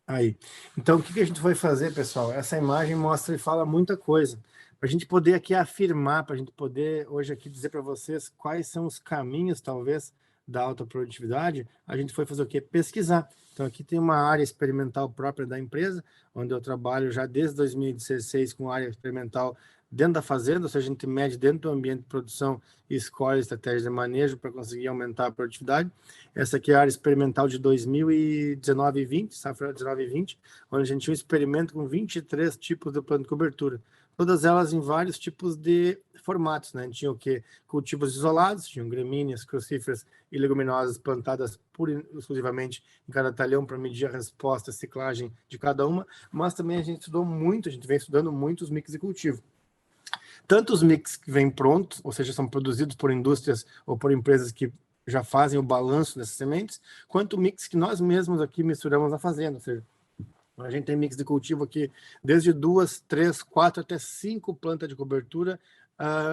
Aí. Então, o que a gente vai fazer, pessoal? Essa imagem mostra e fala muita coisa. Para a gente poder aqui afirmar, para a gente poder hoje aqui dizer para vocês quais são os caminhos, talvez, da alta produtividade, a gente foi fazer o quê? Pesquisar. Então, aqui tem uma área experimental própria da empresa, onde eu trabalho já desde 2016 com área experimental dentro da fazenda, ou seja, a gente mede dentro do ambiente de produção e escolhe estratégias de manejo para conseguir aumentar a produtividade. Essa aqui é a área experimental de 2019 e 20, safra 19 e 20, onde a gente tinha um experimento com 23 tipos de planta de cobertura, todas elas em vários tipos de formatos, né? A gente tinha o quê? Cultivos isolados, tinham gramíneas, crucíferas e leguminosas plantadas exclusivamente em cada talhão para medir a resposta, a ciclagem de cada uma, mas também a gente estudou muito, a gente vem estudando muito os mix de cultivo. Tanto os mix que vêm prontos, ou seja, são produzidos por indústrias ou por empresas que já fazem o balanço dessas sementes, quanto o mix que nós mesmos aqui misturamos na fazenda. Ou seja, a gente tem mix de cultivo aqui desde 2, 3, 4 até 5 plantas de cobertura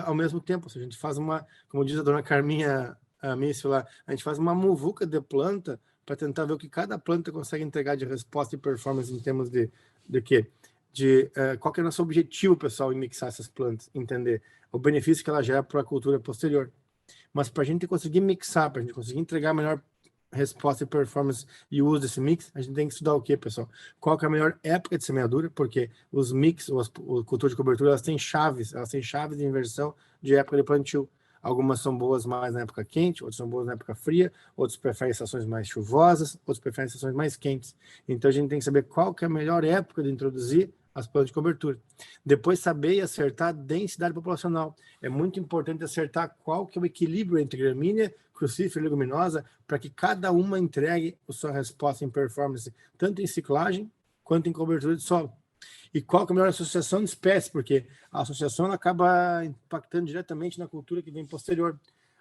ao mesmo tempo. Ou seja, a gente faz uma, como diz a dona Carminha Mício lá, a gente faz uma muvuca de planta para tentar ver o que cada planta consegue entregar de resposta e performance em termos de quê? Qual que é o nosso objetivo, pessoal, em mixar essas plantas, entender o benefício que ela gera para a cultura posterior. Mas para a gente conseguir mixar, para a gente conseguir entregar a melhor resposta e performance e uso desse mix, a gente tem que estudar o quê, pessoal? Qual que é a melhor época de semeadura, porque os mix, ou as culturas de cobertura, elas têm chaves de inversão de época de plantio. Algumas são boas mais na época quente, outras são boas na época fria, outros preferem estações mais chuvosas, outros preferem estações mais quentes. Então a gente tem que saber qual que é a melhor época de introduzir as plantas de cobertura. Depois, saber e acertar a densidade populacional. É muito importante acertar qual que é o equilíbrio entre gramínea, crucífera e leguminosa, para que cada uma entregue a sua resposta em performance, tanto em ciclagem quanto em cobertura de solo. E qual que é a melhor associação de espécies, porque a associação ela acaba impactando diretamente na cultura que vem posterior.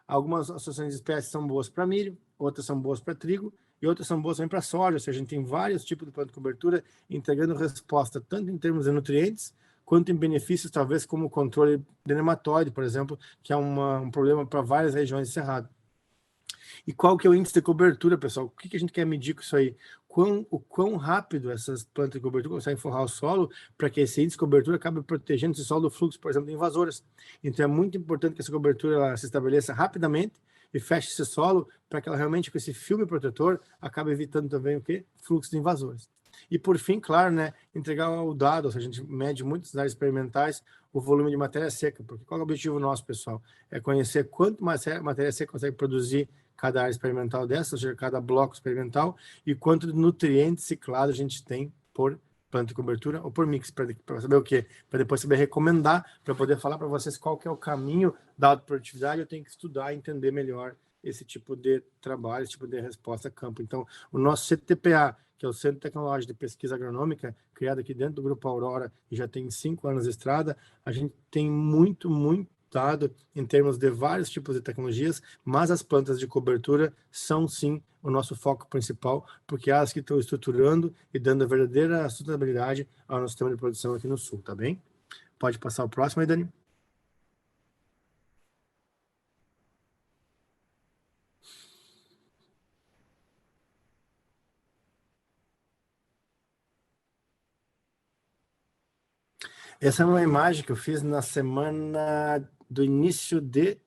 Algumas associações de espécies são boas para milho, outras são boas para trigo, e outras são boas também para soja, ou seja, a gente tem vários tipos de planta de cobertura entregando resposta tanto em termos de nutrientes, quanto em benefícios, talvez como o controle de nematóide, por exemplo, que é um problema para várias regiões de cerrado. E qual que é o índice de cobertura, pessoal? O que a gente quer medir com isso aí? O quão rápido essas plantas de cobertura conseguem forrar o solo para que esse índice de cobertura acabe protegendo esse solo do fluxo, por exemplo, de invasoras. Então é muito importante que essa cobertura ela se estabeleça rapidamente e feche esse solo para que ela realmente, com esse filme protetor, acabe evitando também o quê? Fluxo de invasores. E por fim, claro, né, entregar o dado, ou seja, a gente mede muitas áreas experimentais o volume de matéria seca, porque qual é o objetivo nosso, pessoal? É conhecer quanto matéria seca consegue produzir cada área experimental dessa, ou seja, cada bloco experimental, e quanto de nutrientes ciclados a gente tem por planta de cobertura ou por mix, para saber o quê? Para depois saber recomendar, para poder falar para vocês qual que é o caminho da autoprodutividade, eu tenho que estudar e entender melhor esse tipo de trabalho, esse tipo de resposta a campo. Então, o nosso CTPA, que é o Centro Tecnológico de Pesquisa Agronômica, criado aqui dentro do Grupo Aurora e já tem 5 anos de estrada, a gente tem muito dado em termos de vários tipos de tecnologias, mas as plantas de cobertura são sim o nosso foco principal, porque é as que estão estruturando e dando a verdadeira sustentabilidade ao nosso sistema de produção aqui no Sul, tá bem? Pode passar o próximo aí, Dani. Essa é uma imagem que eu fiz na semana do início de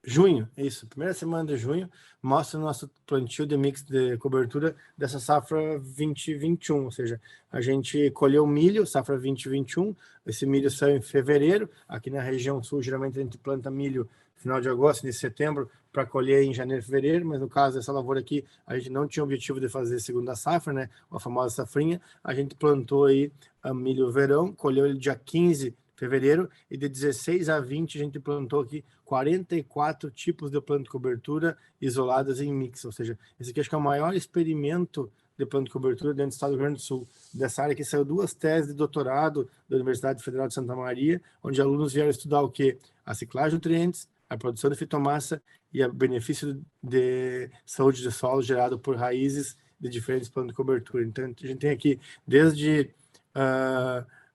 junho, é isso, primeira semana de junho, mostra o nosso plantio de mix de cobertura dessa safra 2021, ou seja, a gente colheu milho, safra 2021, esse milho saiu em fevereiro, aqui na região sul, geralmente a gente planta milho final de agosto, de setembro, para colher em janeiro e fevereiro, mas no caso dessa lavoura aqui, a gente não tinha o objetivo de fazer segunda safra, né, a famosa safrinha, a gente plantou aí a milho verão, colheu ele dia 15 de fevereiro, e de 16 a 20 a gente plantou aqui 44 tipos de planta de cobertura isoladas em mix, ou seja, esse aqui acho que é o maior experimento de planta de cobertura dentro do estado do Rio Grande do Sul. Dessa área que saiu 2 teses de doutorado da Universidade Federal de Santa Maria, onde alunos vieram estudar o quê? A ciclagem de nutrientes, a produção de fitomassa e o benefício de saúde do solo gerado por raízes de diferentes plantas de cobertura. Então, a gente tem aqui desde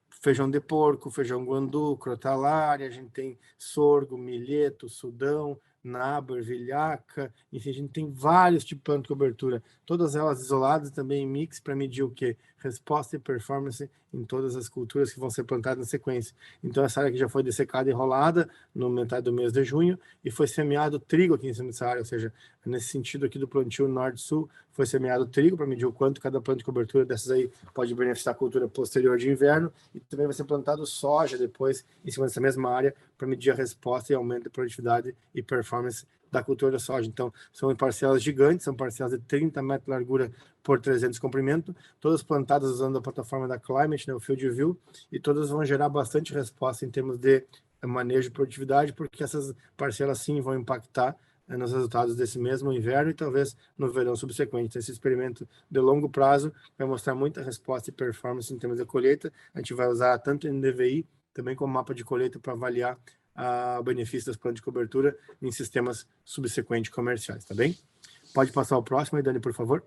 feijão de porco, feijão guandu, crotalária, a gente tem sorgo, milheto, sudão, nabo, ervilhaca, enfim, a gente tem vários tipos de planta de cobertura, todas elas isoladas também em mix para medir o quê? Resposta e performance em todas as culturas que vão ser plantadas na sequência. Então essa área aqui já foi dessecada e enrolada no metade do mês de junho e foi semeado trigo aqui em cima dessa área, ou seja, nesse sentido aqui do plantio norte-sul, foi semeado trigo para medir o quanto cada planta de cobertura dessas aí pode beneficiar a cultura posterior de inverno, e também vai ser plantado soja depois em cima dessa mesma área para medir a resposta e aumento de produtividade e performance da cultura da soja. Então, são parcelas gigantes, são parcelas de 30 metros de largura por 300 de comprimento, todas plantadas usando a plataforma da Climate, né, o Field View, e todas vão gerar bastante resposta em termos de manejo de produtividade, porque essas parcelas sim vão impactar nos resultados desse mesmo inverno e talvez no verão subsequente. Esse experimento de longo prazo vai mostrar muita resposta e performance em termos de colheita. A gente vai usar tanto NDVI também como mapa de colheita para avaliar o benefício das plantas de cobertura em sistemas subsequentes comerciais, tá bem? Pode passar o próximo aí, Dani, por favor.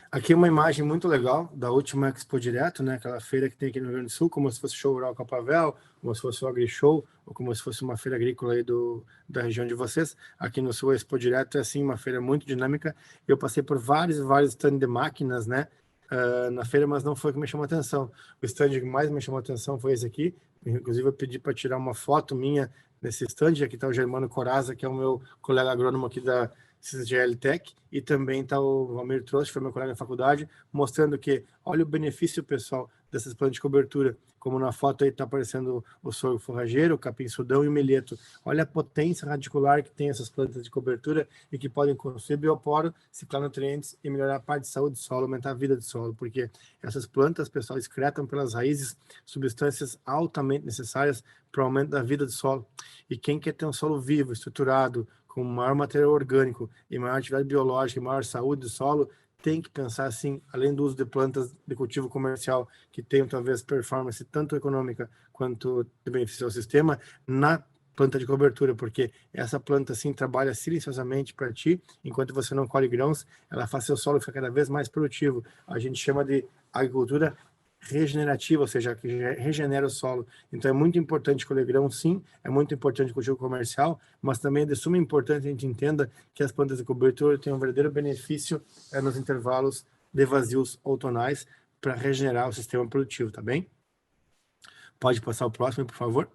Aqui é uma imagem muito legal da última Expo Direto, né? Aquela feira que tem aqui no Rio Grande do Sul, como se fosse o Show Rural Capavel, como se fosse o AgriShow, ou como se fosse uma feira agrícola aí da região de vocês. Aqui no Sul, a Expo Direto é, assim, uma feira muito dinâmica. Eu passei por vários stands de máquinas, né? Na feira, mas não foi o que me chamou a atenção. O stand que mais me chamou a atenção foi esse aqui. Inclusive, eu pedi para tirar uma foto minha nesse stand. Aqui está o Germano Coraza, que é o meu colega agrônomo aqui da CGL Tech, e também está o Valmir Trost, que foi meu colega da faculdade, mostrando que, olha o benefício, pessoal, dessas plantas de cobertura, como na foto aí está aparecendo o sorgo forrageiro, o capim-sudão e o milheto. Olha a potência radicular que tem essas plantas de cobertura e que podem consumir bioporo, ciclar nutrientes e melhorar a parte de saúde do solo, aumentar a vida do solo, porque essas plantas, pessoal, excretam pelas raízes substâncias altamente necessárias para o aumento da vida do solo. E quem quer ter um solo vivo, estruturado, com maior material orgânico e maior atividade biológica e maior saúde do solo, tem que pensar assim, além do uso de plantas de cultivo comercial, que tenham talvez performance tanto econômica quanto de benefício ao sistema, na planta de cobertura, porque essa planta assim trabalha silenciosamente para ti, enquanto você não colhe grãos, ela faz seu solo ficar cada vez mais produtivo. A gente chama de agricultura regenerativa, ou seja, que regenera o solo. Então é muito importante colher grão, sim, é muito importante o cultivo comercial, mas também é de suma importância a gente entenda que as plantas de cobertura têm um verdadeiro benefício nos intervalos de vazios outonais para regenerar o sistema produtivo, tá bem? Pode passar o próximo, por favor.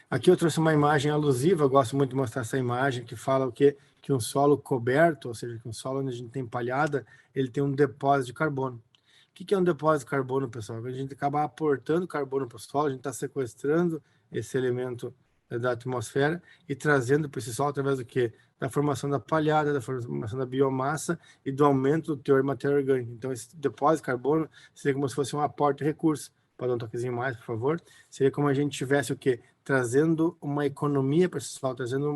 Aqui eu trouxe uma imagem alusiva, eu gosto muito de mostrar essa imagem, que fala o quê? Que um solo coberto, ou seja, que um solo onde a gente tem palhada, ele tem um depósito de carbono. O que é um depósito de carbono, pessoal? A gente acaba aportando carbono para o solo, a gente está sequestrando esse elemento da atmosfera e trazendo para esse solo através do quê? Da formação da palhada, da formação da biomassa e do aumento do teor de matéria orgânica. Então, esse depósito de carbono seria como se fosse um aporte de recursos. Pode dar um toquezinho mais, por favor? Seria como a gente tivesse o quê? Trazendo uma economia para esse solo, trazendo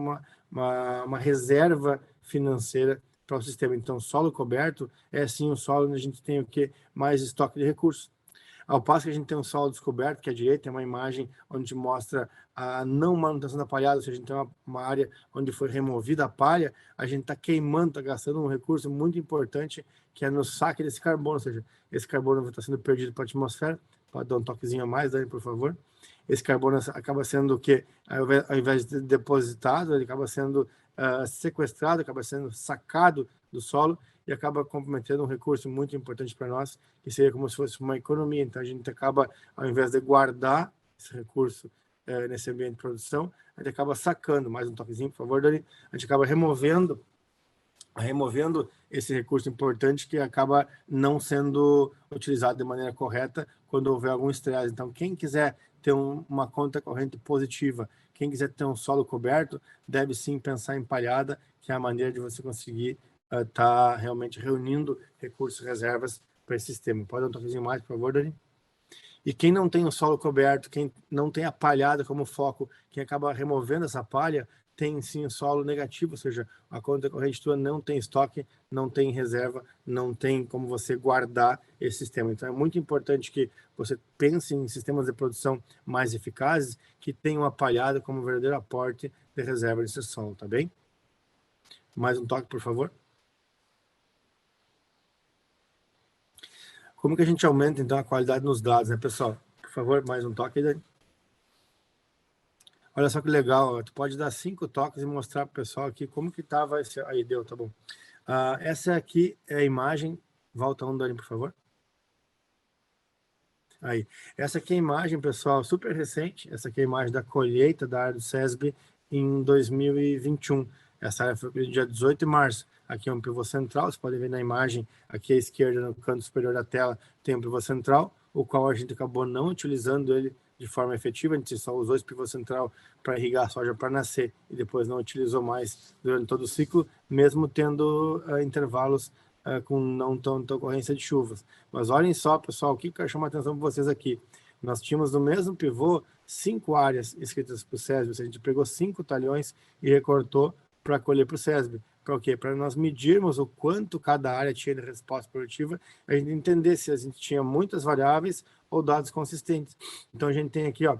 uma reserva financeira para o sistema. Então, solo coberto é sim um solo onde a gente tem o quê? Mais estoque de recursos. Ao passo que a gente tem um solo descoberto, que à direita tem uma imagem onde mostra a não manutenção da palhada, ou seja, a gente tem uma área onde foi removida a palha, a gente está queimando, está gastando um recurso muito importante, que é no saque desse carbono, ou seja, esse carbono está sendo perdido para a atmosfera. Pode dar um toquezinho a mais, Dani, por favor. Esse carbono acaba sendo o quê? Ao invés de depositado, ele acaba sendo sequestrado, acaba sendo sacado do solo e acaba comprometendo um recurso muito importante para nós, que seria como se fosse uma economia. Então, a gente acaba, ao invés de guardar esse recurso nesse ambiente de produção, a gente acaba sacando. Mais um toquezinho, por favor, Dani. A gente acaba removendo esse recurso importante que acaba não sendo utilizado de maneira correta quando houver algum estresse. Então, quem quiser ter uma conta corrente positiva, quem quiser ter um solo coberto, deve sim pensar em palhada, que é a maneira de você conseguir estar realmente reunindo recursos e reservas para esse sistema. Pode dar um toquezinho mais, por favor, Dani? E quem não tem o solo coberto, quem não tem a palhada como foco, quem acaba removendo essa palha, tem sim o solo negativo, ou seja, a conta corrente tua não tem estoque, não tem reserva, não tem como você guardar esse sistema. Então é muito importante que você pense em sistemas de produção mais eficazes, que tenham a palhada como verdadeiro aporte de reserva nesse solo, tá bem? Mais um toque, por favor. Como que a gente aumenta, então, a qualidade nos dados, né, pessoal? Por favor, mais um toque aí, Dani. Olha só que legal, tu pode dar 5 toques e mostrar para o pessoal aqui como que estava esse... Aí, deu, tá bom. Essa aqui é a imagem, volta um, Dani, por favor. Aí, essa aqui é a imagem, pessoal, super recente, essa aqui é a imagem da colheita da área do SESB em 2021. Essa área foi no dia 18 de março. Aqui é um pivô central, você pode ver na imagem, aqui à esquerda, no canto superior da tela, tem um pivô central, o qual a gente acabou não utilizando ele de forma efetiva, a gente só usou esse pivô central para irrigar a soja para nascer e depois não utilizou mais durante todo o ciclo, mesmo tendo intervalos com não tanta ocorrência de chuvas. Mas olhem só, pessoal, o que eu chamo a atenção para vocês aqui. Nós tínhamos no mesmo pivô 5 áreas escritas para o SESB, ou seja, a gente pegou 5 talhões e recortou para colher para o SESB. Para o quê? Para nós medirmos o quanto cada área tinha de resposta produtiva, a gente entender se a gente tinha muitas variáveis ou dados consistentes. Então a gente tem aqui, ó,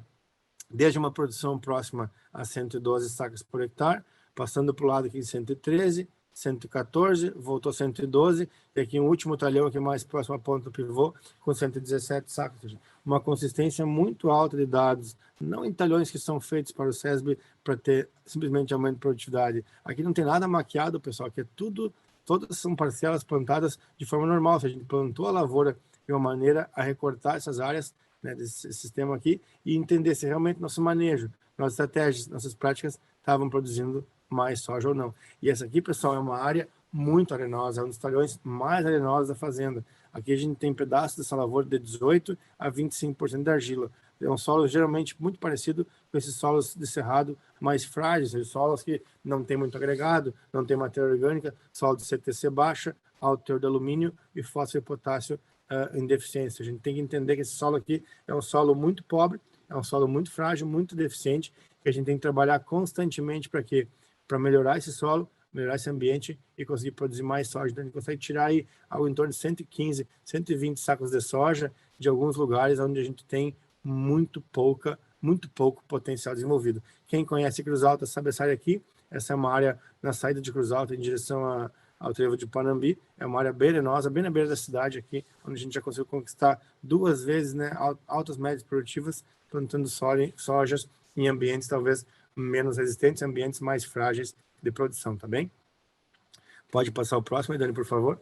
desde uma produção próxima a 112 sacas por hectare, passando para o lado aqui de 113, 114, voltou 112, e aqui um último talhão aqui mais próximo à ponta do pivô, com 117 sacos. Ou seja, uma consistência muito alta de dados, não em talhões que são feitos para o SESB para ter simplesmente aumento de produtividade. Aqui não tem nada maquiado, pessoal, aqui é tudo, todas são parcelas plantadas de forma normal, ou seja, a gente plantou a lavoura de uma maneira a recortar essas áreas, né, desse sistema aqui, e entender se realmente nosso manejo, nossas estratégias, nossas práticas estavam produzindo mais soja ou não. E essa aqui, pessoal, é uma área muito arenosa, é um dos talhões mais arenosos da fazenda. Aqui a gente tem pedaços dessa lavoura de 18 a 25% de argila. É um solo geralmente muito parecido com esses solos de cerrado mais frágeis, esses solos que não tem muito agregado, não tem matéria orgânica, solo de CTC baixa, alto teor de alumínio e fósforo e potássio em deficiência. A gente tem que entender que esse solo aqui é um solo muito pobre, é um solo muito frágil, muito deficiente, que a gente tem que trabalhar constantemente para quê? Para melhorar esse solo, melhorar esse ambiente e conseguir produzir mais soja. Então, a gente consegue tirar aí algo em torno de 115, 120 sacos de soja de alguns lugares onde a gente tem muito pouco potencial desenvolvido. Quem conhece Cruz Alta sabe essa área aqui. Essa é uma área na saída de Cruz Alta em direção ao trevo de Panambi. É uma área bem arenosa, bem na beira da cidade aqui, onde a gente já conseguiu conquistar 2 vezes, né, altas médias produtivas, plantando sojas em ambientes talvez menos resistentes, ambientes mais frágeis de produção, tá bem? Pode passar o próximo, Dani, por favor.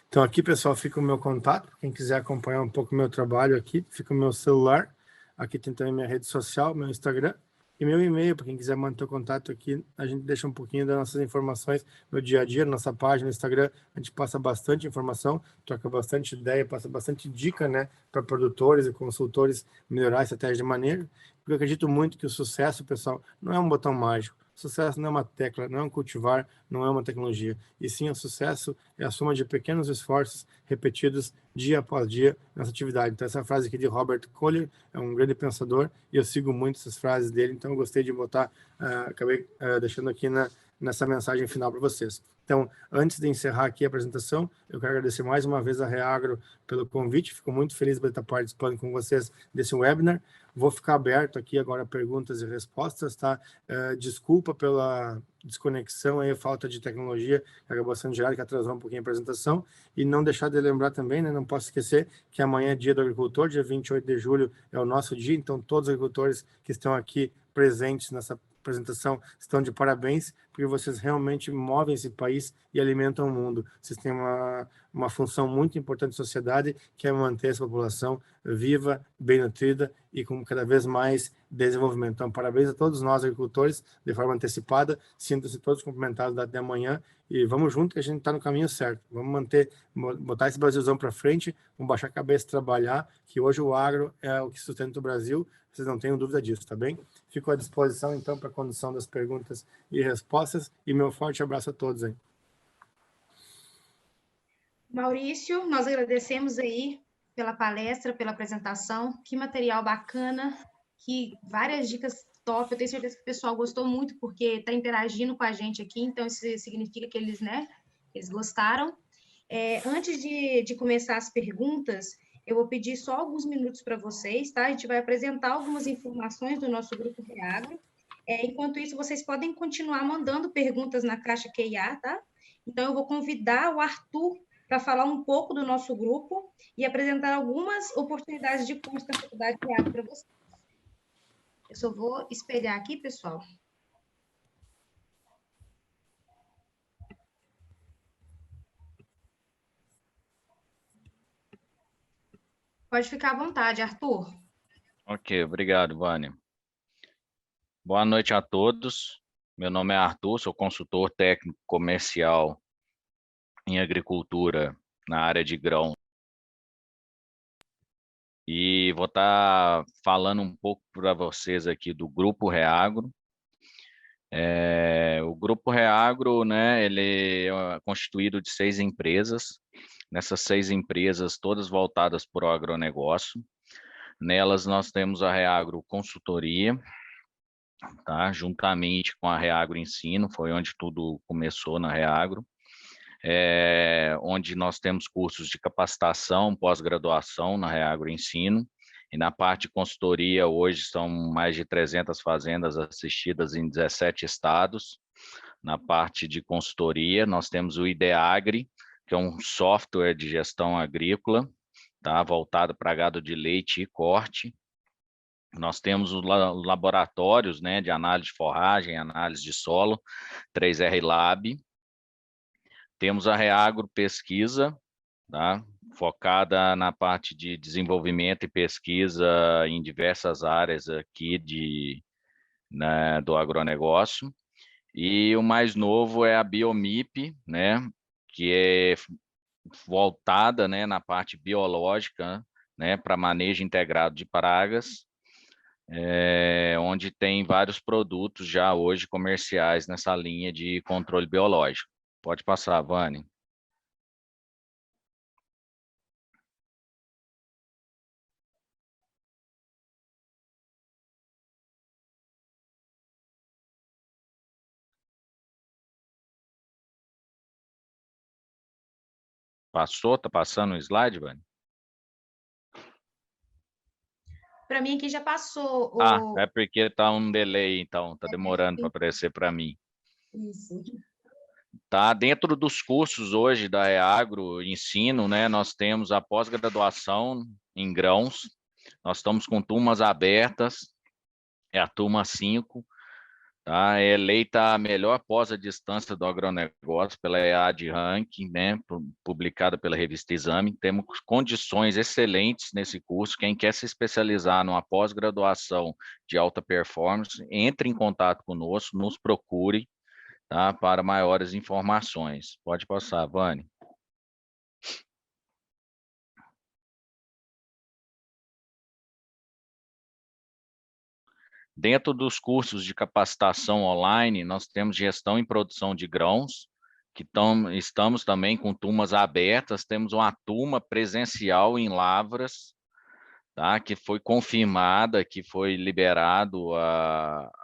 Então aqui, pessoal, fica o meu contato. Quem quiser acompanhar um pouco o meu trabalho aqui, fica o meu celular. Aqui tem também minha rede social, meu Instagram e meu e-mail, para quem quiser manter o contato aqui. A gente deixa um pouquinho das nossas informações no dia a dia, na nossa página no Instagram. A gente passa bastante informação, troca bastante ideia, passa bastante dica, né, para produtores e consultores melhorar a estratégia de manejo. Porque eu acredito muito que o sucesso, pessoal, não é um botão mágico. Sucesso não é uma tecla, não é um cultivar, não é uma tecnologia. E sim, o sucesso é a soma de pequenos esforços repetidos dia após dia nessa atividade. Então, essa frase aqui de Robert Collier é um grande pensador e eu sigo muito essas frases dele, então eu gostei de botar, acabei deixando aqui nessa mensagem final para vocês. Então, antes de encerrar aqui a apresentação, eu quero agradecer mais uma vez a Reagro pelo convite. Fico muito feliz por estar participando com vocês desse webinar. Vou ficar aberto aqui agora a perguntas e respostas, tá? Desculpa pela desconexão e falta de tecnologia que acabou sendo gerada, que atrasou um pouquinho a apresentação. E não deixar de lembrar também, né? Não posso esquecer que amanhã é dia do agricultor, dia 28 de julho é o nosso dia, então todos os agricultores que estão aqui presentes nessa apresentação estão de parabéns, porque vocês realmente movem esse país e alimentam o mundo. Vocês têm uma função muito importante na sociedade, que é manter essa população viva, bem nutrida e com cada vez mais desenvolvimento. Então, parabéns a todos nós, agricultores, de forma antecipada. Sintam-se todos cumprimentados até amanhã e vamos junto, que a gente está no caminho certo. Vamos botar esse Brasilzão para frente, vamos baixar a cabeça, trabalhar, que hoje o agro é o que sustenta o Brasil. Vocês não tenham dúvida disso, tá bem? Fico à disposição, então, para a condução das perguntas e respostas. E meu forte abraço a todos aí. Maurício, nós agradecemos aí pela palestra, pela apresentação. Que material bacana, que várias dicas top. Eu tenho certeza que o pessoal gostou muito, porque está interagindo com a gente aqui, então isso significa que eles, né, eles gostaram. Antes de começar as perguntas, eu vou pedir só alguns minutos para vocês, tá? A gente vai apresentar algumas informações do nosso grupo Reagro. Enquanto isso, vocês podem continuar mandando perguntas na caixa QIA, tá? Então, eu vou convidar o Arthur para falar um pouco do nosso grupo e apresentar algumas oportunidades de curso da Faculdade Reagro para vocês. Eu só vou espelhar aqui, pessoal. Pode ficar à vontade, Arthur. Ok, obrigado, Vânia. Boa noite a todos. Meu nome é Arthur, sou consultor técnico comercial em agricultura na área de grão. E vou estar falando um pouco para vocês aqui do Grupo Reagro. O Grupo Reagro, né, ele é constituído de 6 empresas. Nessas 6 empresas, todas voltadas para o agronegócio. Nelas nós temos a Reagro Consultoria, tá? Juntamente com a Reagro Ensino, foi onde tudo começou na Reagro, onde nós temos cursos de capacitação, pós-graduação na Reagro Ensino, e na parte de consultoria, hoje são mais de 300 fazendas assistidas em 17 estados. Na parte de consultoria, nós temos o IDEAGRI, que é um software de gestão agrícola, tá? Voltado para gado de leite e corte. Nós temos os laboratórios, né, de análise de forragem, análise de solo, 3R Lab. Temos a Reagro Pesquisa, tá? focada na parte de desenvolvimento e pesquisa em diversas áreas aqui do agronegócio. E o mais novo é a Biomip, né, que é voltada, né, na parte biológica, né, para manejo integrado de pragas, onde tem vários produtos já hoje comerciais nessa linha de controle biológico. Pode passar, Vani. Passou? Tá passando o slide, Vani? Para mim aqui já passou. É porque tá um delay, então, tá demorando para aparecer para mim. Isso. Tá dentro dos cursos hoje da Reagro Ensino, né? Nós temos a pós-graduação em grãos. Nós estamos com turmas abertas, é a turma 5, tá? É eleita a melhor pós à distância do agronegócio pela EAD Ranking, né? Publicada pela revista Exame. Temos condições excelentes nesse curso. Quem quer se especializar numa pós-graduação de alta performance, entre em contato conosco, nos procure, tá? Para maiores informações. Pode passar, Vani. Dentro dos cursos de capacitação online, nós temos gestão em produção de grãos, que estamos também com turmas abertas, temos uma turma presencial em Lavras, tá? Que foi confirmada, que foi liberado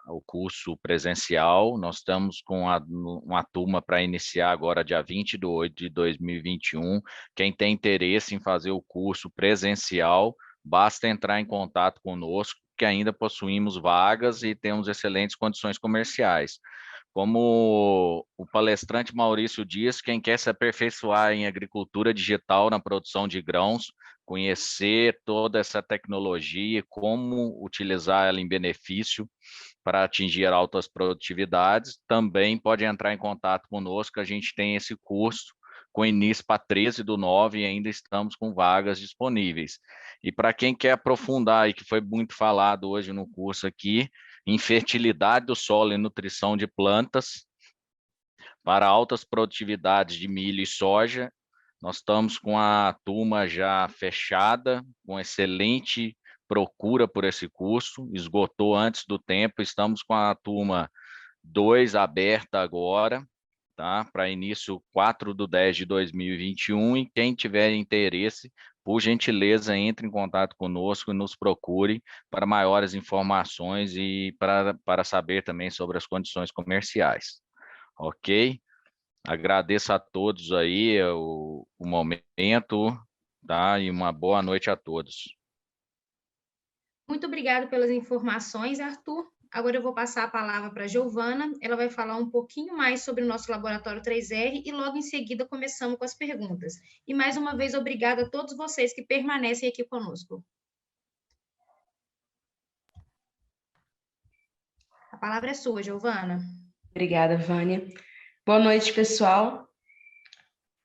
o curso presencial. Nós estamos com uma turma para iniciar agora, dia 20 de 8 de 2021. Quem tem interesse em fazer o curso presencial, basta entrar em contato conosco, que ainda possuímos vagas e temos excelentes condições comerciais. Como o palestrante Maurício diz, quem quer se aperfeiçoar em agricultura digital na produção de grãos, conhecer toda essa tecnologia, como utilizar ela em benefício para atingir altas produtividades, também pode entrar em contato conosco. A gente tem esse curso com início para 13/9 e ainda estamos com vagas disponíveis. E para quem quer aprofundar, e que foi muito falado hoje no curso aqui, em fertilidade do solo e nutrição de plantas, para altas produtividades de milho e soja, nós estamos com a turma já fechada, com excelente procura por esse curso, esgotou antes do tempo, estamos com a turma 2 aberta agora, tá? Para início 4/10/2021, e quem tiver interesse, por gentileza, entre em contato conosco e nos procure para maiores informações e para saber também sobre as condições comerciais. Ok? Agradeço a todos aí o momento, tá? E uma boa noite a todos. Muito obrigada pelas informações, Arthur. Agora eu vou passar a palavra para a Giovana. Ela vai falar um pouquinho mais sobre o nosso laboratório 3R e logo em seguida começamos com as perguntas. E mais uma vez, obrigada a todos vocês que permanecem aqui conosco. A palavra é sua, Giovana. Obrigada, Vânia. Boa noite, pessoal.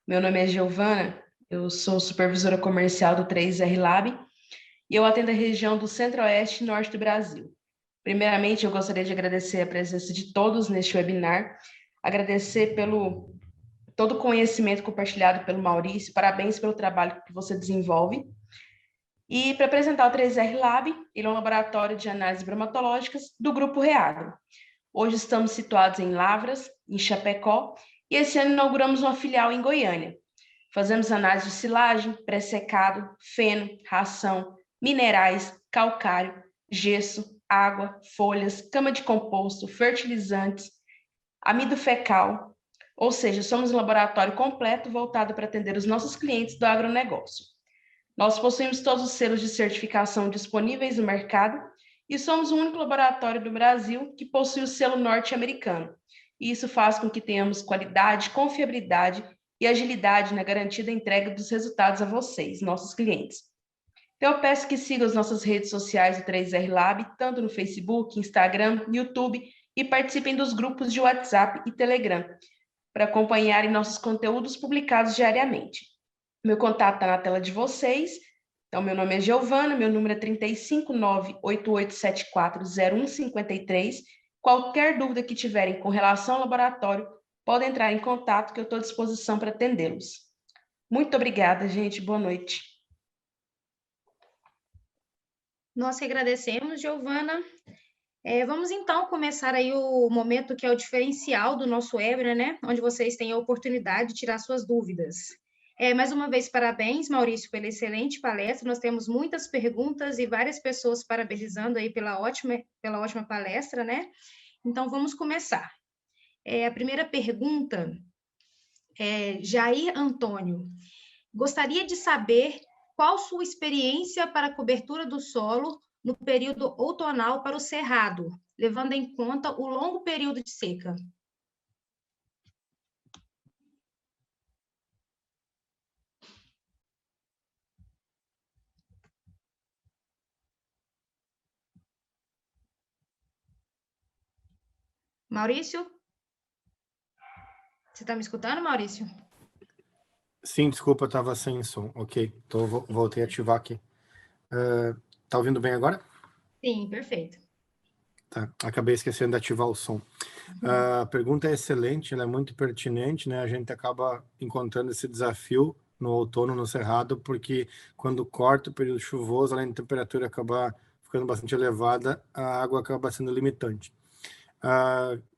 Meu nome é Giovana, eu sou supervisora comercial do 3R Lab e eu atendo a região do Centro-Oeste e Norte do Brasil. Primeiramente, eu gostaria de agradecer a presença de todos neste webinar, agradecer pelo todo o conhecimento compartilhado pelo Maurício, parabéns pelo trabalho que você desenvolve. E para apresentar o 3R Lab, ele é um laboratório de análises bromatológicas do Grupo Reagro. Hoje estamos situados em Lavras, em Chapecó, e esse ano inauguramos uma filial em Goiânia. Fazemos análise de silagem, pré-secado, feno, ração, minerais, calcário, gesso, água, folhas, cama de composto, fertilizantes, amido fecal, ou seja, somos um laboratório completo voltado para atender os nossos clientes do agronegócio. Nós possuímos todos os selos de certificação disponíveis no mercado e somos o único laboratório do Brasil que possui o selo norte-americano. E isso faz com que tenhamos qualidade, confiabilidade e agilidade na garantia da entrega dos resultados a vocês, nossos clientes. Então, eu peço que sigam as nossas redes sociais do 3R Lab, tanto no Facebook, Instagram, YouTube, e participem dos grupos de WhatsApp e Telegram, para acompanharem nossos conteúdos publicados diariamente. Meu contato está na tela de vocês. Então, meu nome é Giovana, meu número é 35988740153. Qualquer dúvida que tiverem com relação ao laboratório, podem entrar em contato, que eu estou à disposição para atendê-los. Muito obrigada, gente. Boa noite. Nós que agradecemos, Giovana. Vamos então começar aí o momento que é o diferencial do nosso webinar, né? Onde vocês têm a oportunidade de tirar suas dúvidas. Mais uma vez, parabéns, Maurício, pela excelente palestra. Nós temos muitas perguntas e várias pessoas parabenizando aí pela ótima palestra, né? Então, vamos começar. A primeira pergunta é Jair Antônio. Gostaria de saber qual sua experiência para a cobertura do solo no período outonal para o cerrado, levando em conta o longo período de seca. Maurício? Você está me escutando, Maurício? Sim, desculpa, estava sem som. Ok, então voltei a ativar aqui. Tá ouvindo bem agora? Sim, perfeito. Tá, acabei esquecendo de ativar o som. A pergunta é excelente, ela é muito pertinente, né? A gente acaba encontrando esse desafio no outono, no cerrado, porque quando corta o período chuvoso, além da temperatura acabar ficando bastante elevada, a água acaba sendo limitante.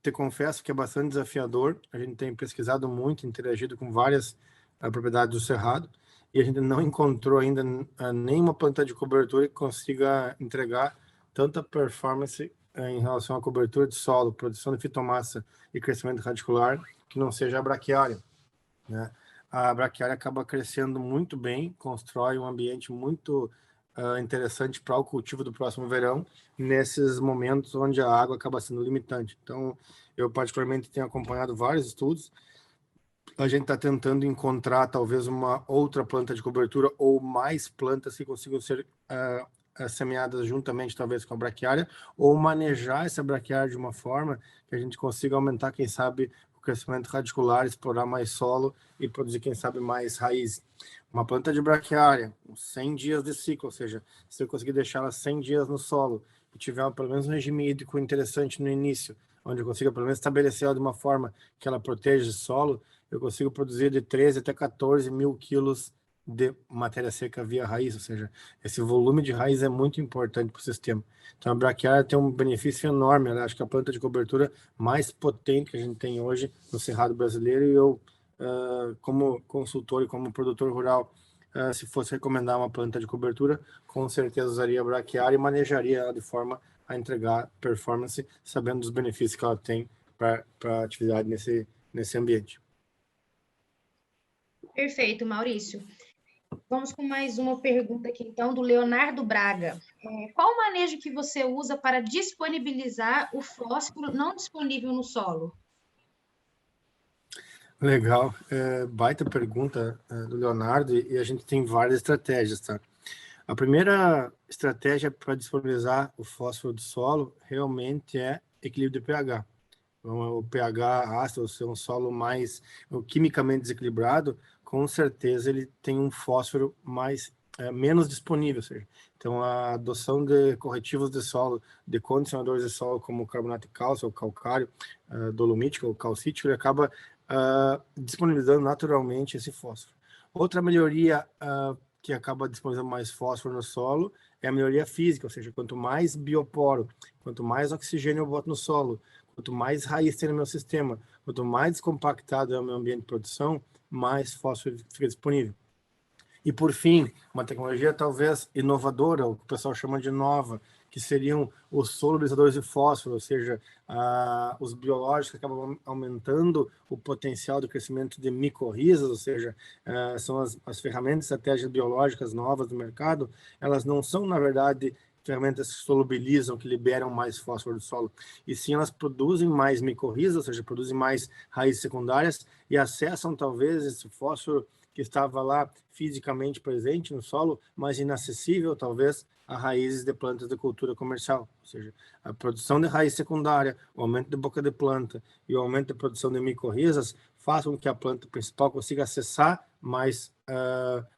Te confesso que é bastante desafiador. A gente tem pesquisado muito, interagido com várias propriedades do cerrado, e a gente não encontrou ainda nenhuma planta de cobertura que consiga entregar tanta performance em relação à cobertura de solo, produção de fitomassa e crescimento radicular, que não seja a braquiária, né? A braquiária acaba crescendo muito bem, constrói um ambiente muito interessante para o cultivo do próximo verão, nesses momentos onde a água acaba sendo limitante. Então, eu particularmente tenho acompanhado vários estudos. A gente está tentando encontrar talvez uma outra planta de cobertura ou mais plantas que consigam ser semeadas juntamente, talvez, com a braquiária, ou manejar essa braquiária de uma forma que a gente consiga aumentar, quem sabe, o crescimento radicular, explorar mais solo e produzir, quem sabe, mais raiz. Uma planta de braquiária, 100 dias de ciclo, ou seja, se eu conseguir deixá-la 100 dias no solo e tiver pelo menos um regime hídrico interessante no início, onde eu consiga pelo menos estabelecer ela de uma forma que ela proteja o solo, eu consigo produzir de 13 até 14 mil quilos de matéria seca via raiz, ou seja, esse volume de raiz é muito importante para o sistema. Então, a braquiária tem um benefício enorme, eu acho que é a planta de cobertura mais potente que a gente tem hoje no Cerrado brasileiro, e eu, como consultor e como produtor rural, se fosse recomendar uma planta de cobertura, com certeza usaria a braquiária e manejaria ela de forma a entregar performance, sabendo dos benefícios que ela tem para a atividade nesse ambiente. Perfeito, Maurício. Vamos com mais uma pergunta aqui, então, do Leonardo Braga. Qual o manejo que você usa para disponibilizar o fósforo não disponível no solo? Legal, baita pergunta do Leonardo, e a gente tem várias estratégias, tá? A primeira estratégia para disponibilizar o fósforo do solo realmente é equilíbrio de pH. Então, o pH ácido, se é um solo mais quimicamente desequilibrado, com certeza ele tem um fósforo menos disponível, ou seja, então a adoção de corretivos de solo, de condicionadores de solo como carbonato de cálcio ou calcário, dolomítico ou calcítico, ele acaba disponibilizando naturalmente esse fósforo. Outra melhoria que acaba disponibilizando mais fósforo no solo é a melhoria física, ou seja, quanto mais bioporo, quanto mais oxigênio eu boto no solo, quanto mais raiz tem no meu sistema, quanto mais descompactado é o meu ambiente de produção, mais fósforo fica disponível. E, por fim, uma tecnologia talvez inovadora, o que o pessoal chama de nova, que seriam os solubilizadores de fósforo, ou seja, os biológicos que acabam aumentando o potencial de crescimento de micorrizas, ou seja, são as ferramentas estratégias biológicas novas do mercado. Elas não são, na verdade, ferramentas que solubilizam, que liberam mais fósforo do solo, e sim elas produzem mais micorrizas, ou seja, produzem mais raízes secundárias e acessam talvez esse fósforo que estava lá fisicamente presente no solo, mas inacessível talvez a raízes de plantas de cultura comercial, ou seja, a produção de raiz secundária, o aumento de boca de planta e o aumento da produção de micorrizas faz com que a planta principal consiga acessar mais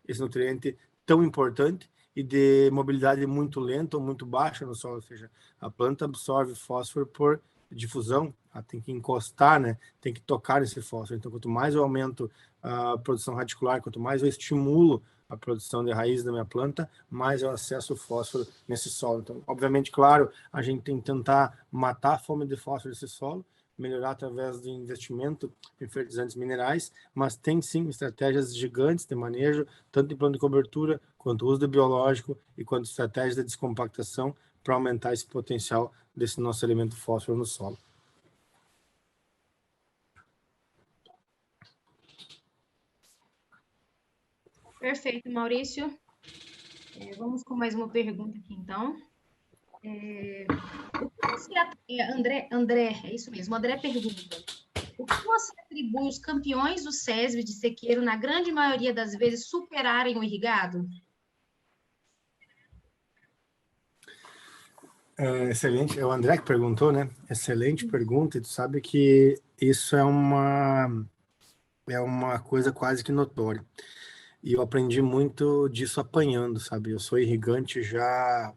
esse nutriente tão importante e de mobilidade muito lenta ou muito baixa no solo, ou seja, a planta absorve fósforo por difusão, ela tem que encostar, né? Tem que tocar esse fósforo. Então, quanto mais eu aumento a produção radicular, quanto mais eu estimulo a produção de raiz da minha planta, mais eu acesso o fósforo nesse solo. Então, obviamente, claro, a gente tem que tentar matar a fome de fósforo nesse solo, melhorar através do investimento em fertilizantes minerais, mas tem sim estratégias gigantes de manejo, tanto em plano de cobertura, quanto uso de biológico e quanto estratégias de descompactação para aumentar esse potencial desse nosso elemento fósforo no solo. Perfeito, Maurício. Vamos com mais uma pergunta aqui, então. André, é isso mesmo, André pergunta: o que você atribui os campeões do SESB de sequeiro, na grande maioria das vezes, superarem o irrigado? Excelente, é o André que perguntou, né? Excelente pergunta, e tu sabe que isso é uma coisa quase que notória. E eu aprendi muito disso apanhando, sabe? Eu sou irrigante já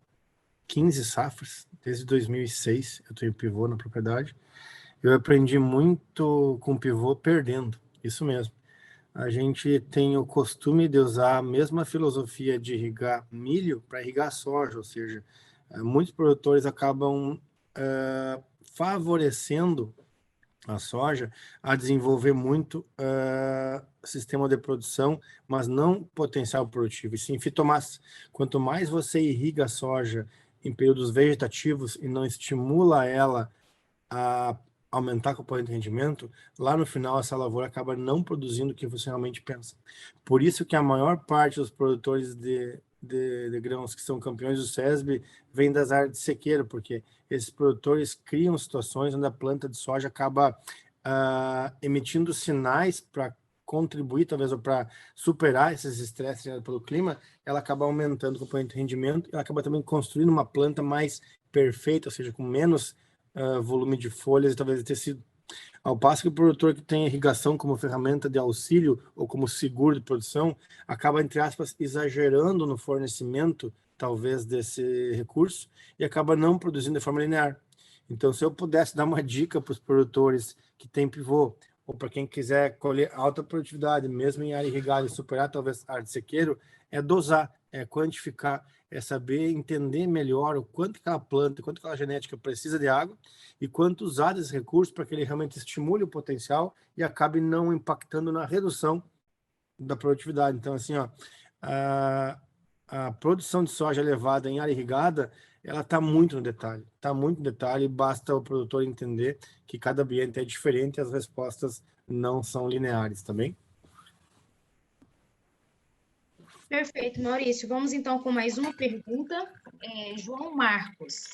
15 safras, desde 2006, eu tenho pivô na propriedade. Eu aprendi muito com pivô perdendo, isso mesmo. A gente tem o costume de usar a mesma filosofia de irrigar milho para irrigar soja, ou seja, muitos produtores acabam favorecendo a soja a desenvolver muito sistema de produção, mas não potencial produtivo, e sim fitomassa. Quanto mais você irriga a soja em períodos vegetativos e não estimula ela a aumentar a componente de rendimento, lá no final essa lavoura acaba não produzindo o que você realmente pensa. Por isso que a maior parte dos produtores de grãos que são campeões do SESB vem das áreas de sequeiro, porque esses produtores criam situações onde a planta de soja acaba emitindo sinais para contribuir, talvez, ou para superar esses estresses gerados pelo clima, ela acaba aumentando o componente de rendimento, ela acaba também construindo uma planta mais perfeita, ou seja, com menos volume de folhas e talvez de tecido. Ao passo que o produtor que tem irrigação como ferramenta de auxílio ou como seguro de produção, acaba, entre aspas, exagerando no fornecimento, talvez, desse recurso e acaba não produzindo de forma linear. Então, se eu pudesse dar uma dica para os produtores que têm pivô, ou para quem quiser colher alta produtividade, mesmo em área irrigada e superar talvez a área de sequeiro, é dosar, é quantificar, é saber entender melhor o quanto aquela planta, quanto aquela genética precisa de água e quanto usar esse recurso para que ele realmente estimule o potencial e acabe não impactando na redução da produtividade. Então, assim, ó, a produção de soja elevada em área irrigada, ela está muito no detalhe, basta o produtor entender que cada ambiente é diferente e as respostas não são lineares, também. Perfeito, Maurício. Vamos então com mais uma pergunta. João Marcos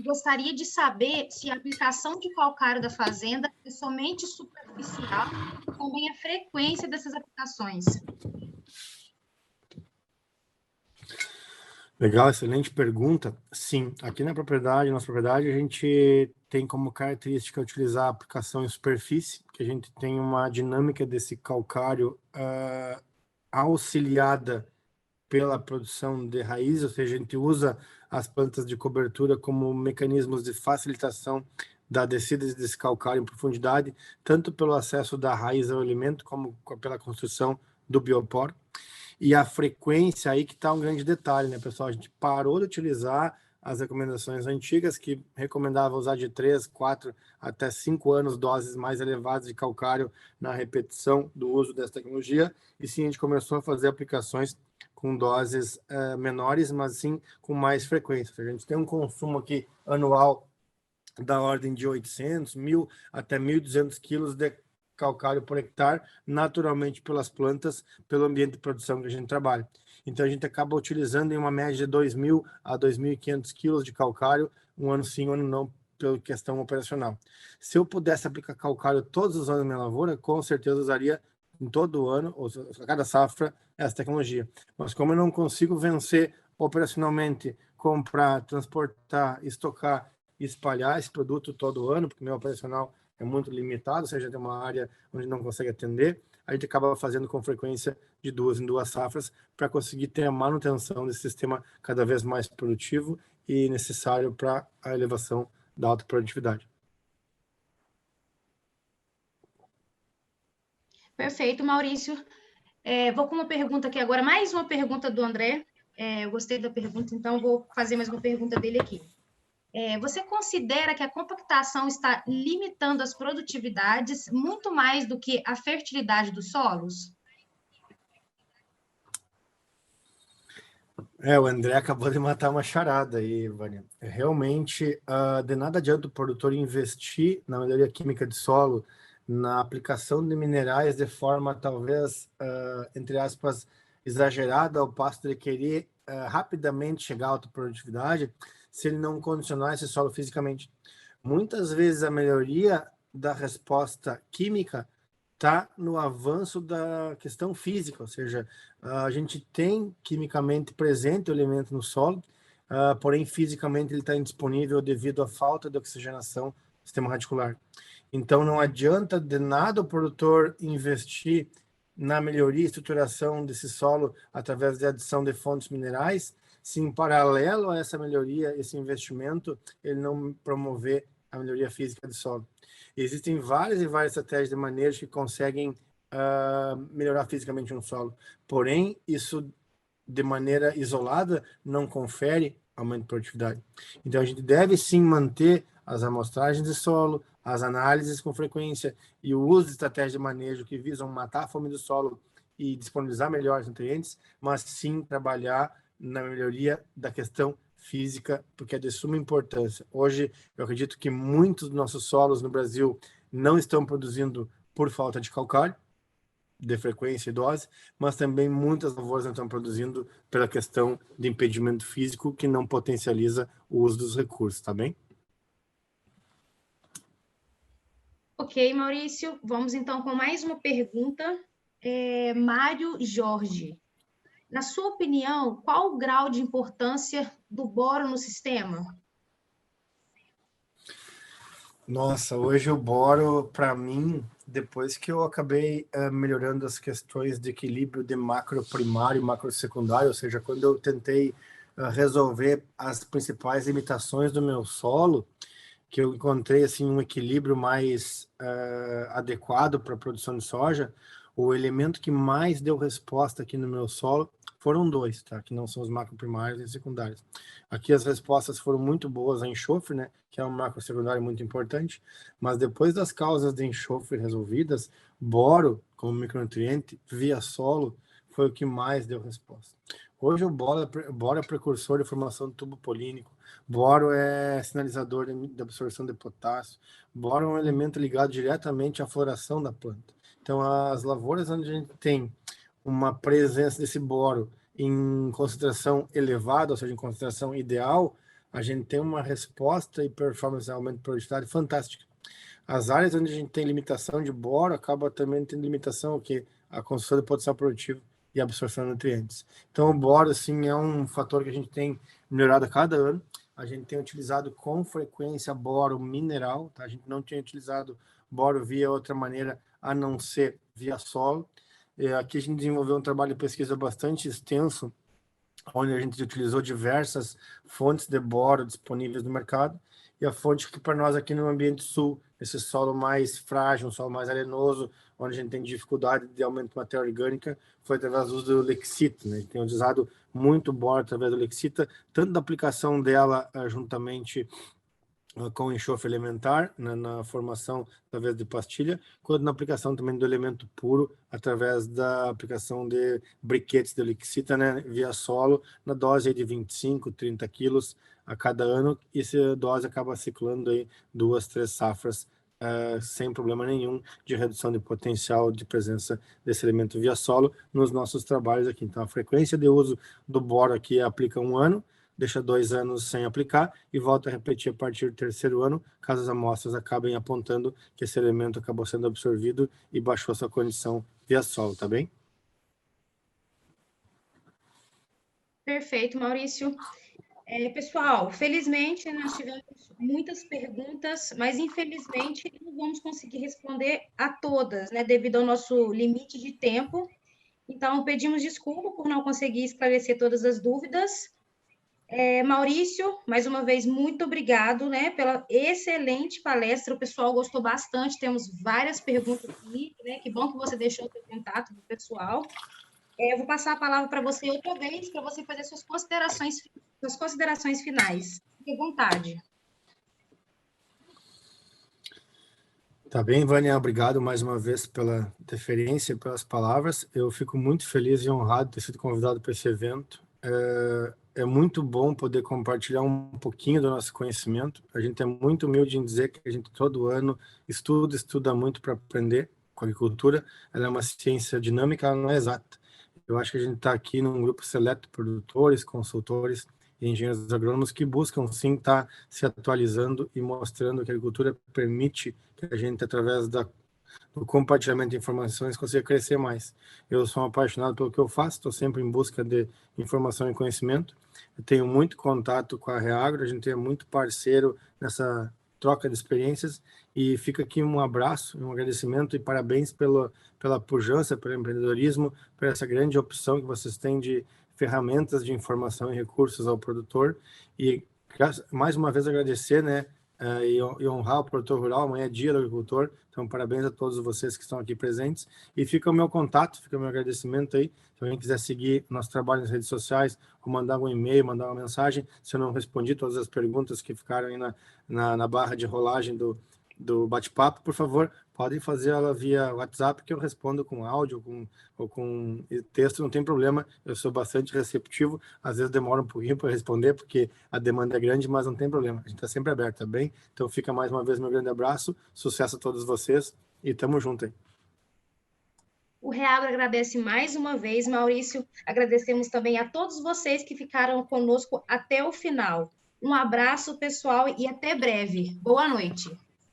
gostaria de saber se a aplicação de calcário da fazenda é somente superficial, também a frequência dessas aplicações. Legal, excelente pergunta. Sim, aqui na nossa propriedade, a gente tem como característica utilizar a aplicação em superfície, que a gente tem uma dinâmica desse calcário auxiliada pela produção de raiz, ou seja, a gente usa as plantas de cobertura como mecanismos de facilitação da descida desse calcário em profundidade, tanto pelo acesso da raiz ao alimento, como pela construção do bioporo. E a frequência aí que está um grande detalhe, né, pessoal? A gente parou de utilizar as recomendações antigas, que recomendavam usar de 3, 4 até 5 anos doses mais elevadas de calcário na repetição do uso dessa tecnologia, e sim, a gente começou a fazer aplicações com doses menores, mas sim com mais frequência. A gente tem um consumo aqui anual da ordem de 800, 1.000 até 1.200 quilos de calcário por hectare, naturalmente pelas plantas, pelo ambiente de produção que a gente trabalha. Então, a gente acaba utilizando em uma média de 2.000 a 2.500 quilos de calcário, um ano sim, um ano não, pela questão operacional. Se eu pudesse aplicar calcário todos os anos na minha lavoura, com certeza usaria em todo ano, ou a cada safra, essa tecnologia. Mas como eu não consigo vencer operacionalmente, comprar, transportar, estocar e espalhar esse produto todo ano, porque meu operacional é muito limitado, ou seja, tem uma área onde não consegue atender, a gente acaba fazendo com frequência de 2 em 2 safras para conseguir ter a manutenção desse sistema cada vez mais produtivo e necessário para a elevação da alta produtividade. Perfeito, Maurício. Vou com uma pergunta aqui agora, mais uma pergunta do André. Eu gostei da pergunta, então vou fazer mais uma pergunta dele aqui. Você considera que a compactação está limitando as produtividades muito mais do que a fertilidade dos solos? O André acabou de matar uma charada aí, Vânia. Realmente, de nada adianta o produtor investir na melhoria química de solo, na aplicação de minerais de forma talvez, entre aspas, exagerada, ao passo de querer rapidamente chegar à alta produtividade, se ele não condicionar esse solo fisicamente. Muitas vezes a melhoria da resposta química está no avanço da questão física, ou seja, a gente tem quimicamente presente o elemento no solo, porém fisicamente ele está indisponível devido à falta de oxigenação do sistema radicular. Então não adianta de nada o produtor investir na melhoria e estruturação desse solo através da adição de fontes minerais, se em paralelo a essa melhoria, esse investimento, ele não promover a melhoria física do solo. Existem várias e várias estratégias de manejo que conseguem melhorar fisicamente um solo, porém, isso de maneira isolada não confere aumento de produtividade. Então, a gente deve sim manter as amostragens de solo, as análises com frequência e o uso de estratégias de manejo que visam matar a fome do solo e disponibilizar melhores nutrientes, mas sim trabalhar na melhoria da questão física, porque é de suma importância. Hoje, eu acredito que muitos dos nossos solos no Brasil não estão produzindo por falta de calcário, de frequência e dose, mas também muitas lavouras não estão produzindo pela questão de impedimento físico que não potencializa o uso dos recursos, tá bem? Ok, Maurício. Vamos então com mais uma pergunta. Mário Jorge. Na sua opinião, qual o grau de importância do boro no sistema? Nossa, hoje o boro, para mim, depois que eu acabei melhorando as questões de equilíbrio de macro primário e macro secundário, ou seja, quando eu tentei resolver as principais limitações do meu solo, que eu encontrei assim um equilíbrio mais adequado para a produção de soja, o elemento que mais deu resposta aqui no meu solo foram 2, tá? Que não são os macro primários e secundários. Aqui as respostas foram muito boas a enxofre, né? Que é um macro secundário muito importante, mas depois das causas de enxofre resolvidas, boro como micronutriente via solo foi o que mais deu resposta. Hoje o boro é precursor de formação de tubo polínico, boro é sinalizador de absorção de potássio, boro é um elemento ligado diretamente à floração da planta. Então, as lavouras onde a gente tem uma presença desse boro em concentração elevada, ou seja, em concentração ideal, a gente tem uma resposta e performance, aumento de produtividade fantástica. As áreas onde a gente tem limitação de boro, acaba também tendo limitação, que a construção de potencial produtivo e absorção de nutrientes. Então, o boro, assim, é um fator que a gente tem melhorado a cada ano. A gente tem utilizado com frequência boro mineral, tá? A gente não tinha utilizado boro via outra maneira, a não ser via solo. Aqui a gente desenvolveu um trabalho de pesquisa bastante extenso, onde a gente utilizou diversas fontes de boro disponíveis no mercado, e a fonte que para nós aqui no ambiente sul, esse solo mais frágil, um solo mais arenoso, onde a gente tem dificuldade de aumento de matéria orgânica, foi através do uso do Lexita, né? A gente tem usado muito boro através do Lexita, tanto da aplicação dela juntamente com enxofre elementar, na formação através de pastilha, quanto na aplicação também do elemento puro, através da aplicação de briquetes de Lexita, né, via solo, na dose de 25, 30 quilos a cada ano, e essa dose acaba ciclando aí 2, 3 safras, sem problema nenhum de redução de potencial de presença desse elemento via solo nos nossos trabalhos aqui. Então, a frequência de uso do boro aqui aplica 1 ano, deixa 2 anos sem aplicar e volta a repetir a partir do 3º ano, caso as amostras acabem apontando que esse elemento acabou sendo absorvido e baixou sua condição via solo, tá bem? Perfeito, Maurício. Pessoal, felizmente nós tivemos muitas perguntas, mas infelizmente não vamos conseguir responder a todas, né, devido ao nosso limite de tempo. Então, pedimos desculpa por não conseguir esclarecer todas as dúvidas. Maurício, mais uma vez, muito obrigado, né, pela excelente palestra. O pessoal gostou bastante, temos várias perguntas aqui, né? Que bom que você deixou o seu contato do pessoal. Eu vou passar a palavra para você outra vez, para você fazer suas considerações finais. Fique à vontade. Tá bem, Vânia, obrigado mais uma vez pela deferência e pelas palavras. Eu fico muito feliz e honrado de ter sido convidado para esse evento. É muito bom poder compartilhar um pouquinho do nosso conhecimento. A gente é muito humilde em dizer que a gente todo ano estuda muito para aprender com a agricultura. Ela é uma ciência dinâmica, ela não é exata. Eu acho que a gente está aqui num grupo seleto de produtores, consultores e engenheiros agrônomos que buscam sim estar se atualizando e mostrando que a agricultura permite que a gente, através do compartilhamento de informações, consiga crescer mais. Eu sou um apaixonado pelo que eu faço, estou sempre em busca de informação e conhecimento. Eu tenho muito contato com a Reagro, a gente é muito parceiro nessa troca de experiências, e fica aqui um abraço, um agradecimento e parabéns pela pujança, pelo empreendedorismo, por essa grande opção que vocês têm de ferramentas de informação e recursos ao produtor. E mais uma vez agradecer, né, e honrar o produtor rural. Amanhã é dia do agricultor, então parabéns a todos vocês que estão aqui presentes. E fica o meu contato, fica o meu agradecimento aí. Se alguém quiser seguir nosso trabalho nas redes sociais, ou mandar um e-mail, mandar uma mensagem, se eu não respondi todas as perguntas que ficaram aí na barra de rolagem do bate-papo, por favor, podem fazer ela via WhatsApp, que eu respondo com áudio ou com texto, não tem problema. Eu sou bastante receptivo, às vezes demora um pouquinho para responder, porque a demanda é grande, mas não tem problema, a gente está sempre aberto, tá bem? Então fica mais uma vez meu grande abraço, sucesso a todos vocês e tamo junto aí. O Reagro agradece mais uma vez, Maurício. Agradecemos também a todos vocês que ficaram conosco até o final. Um abraço, pessoal, e até breve. Boa noite.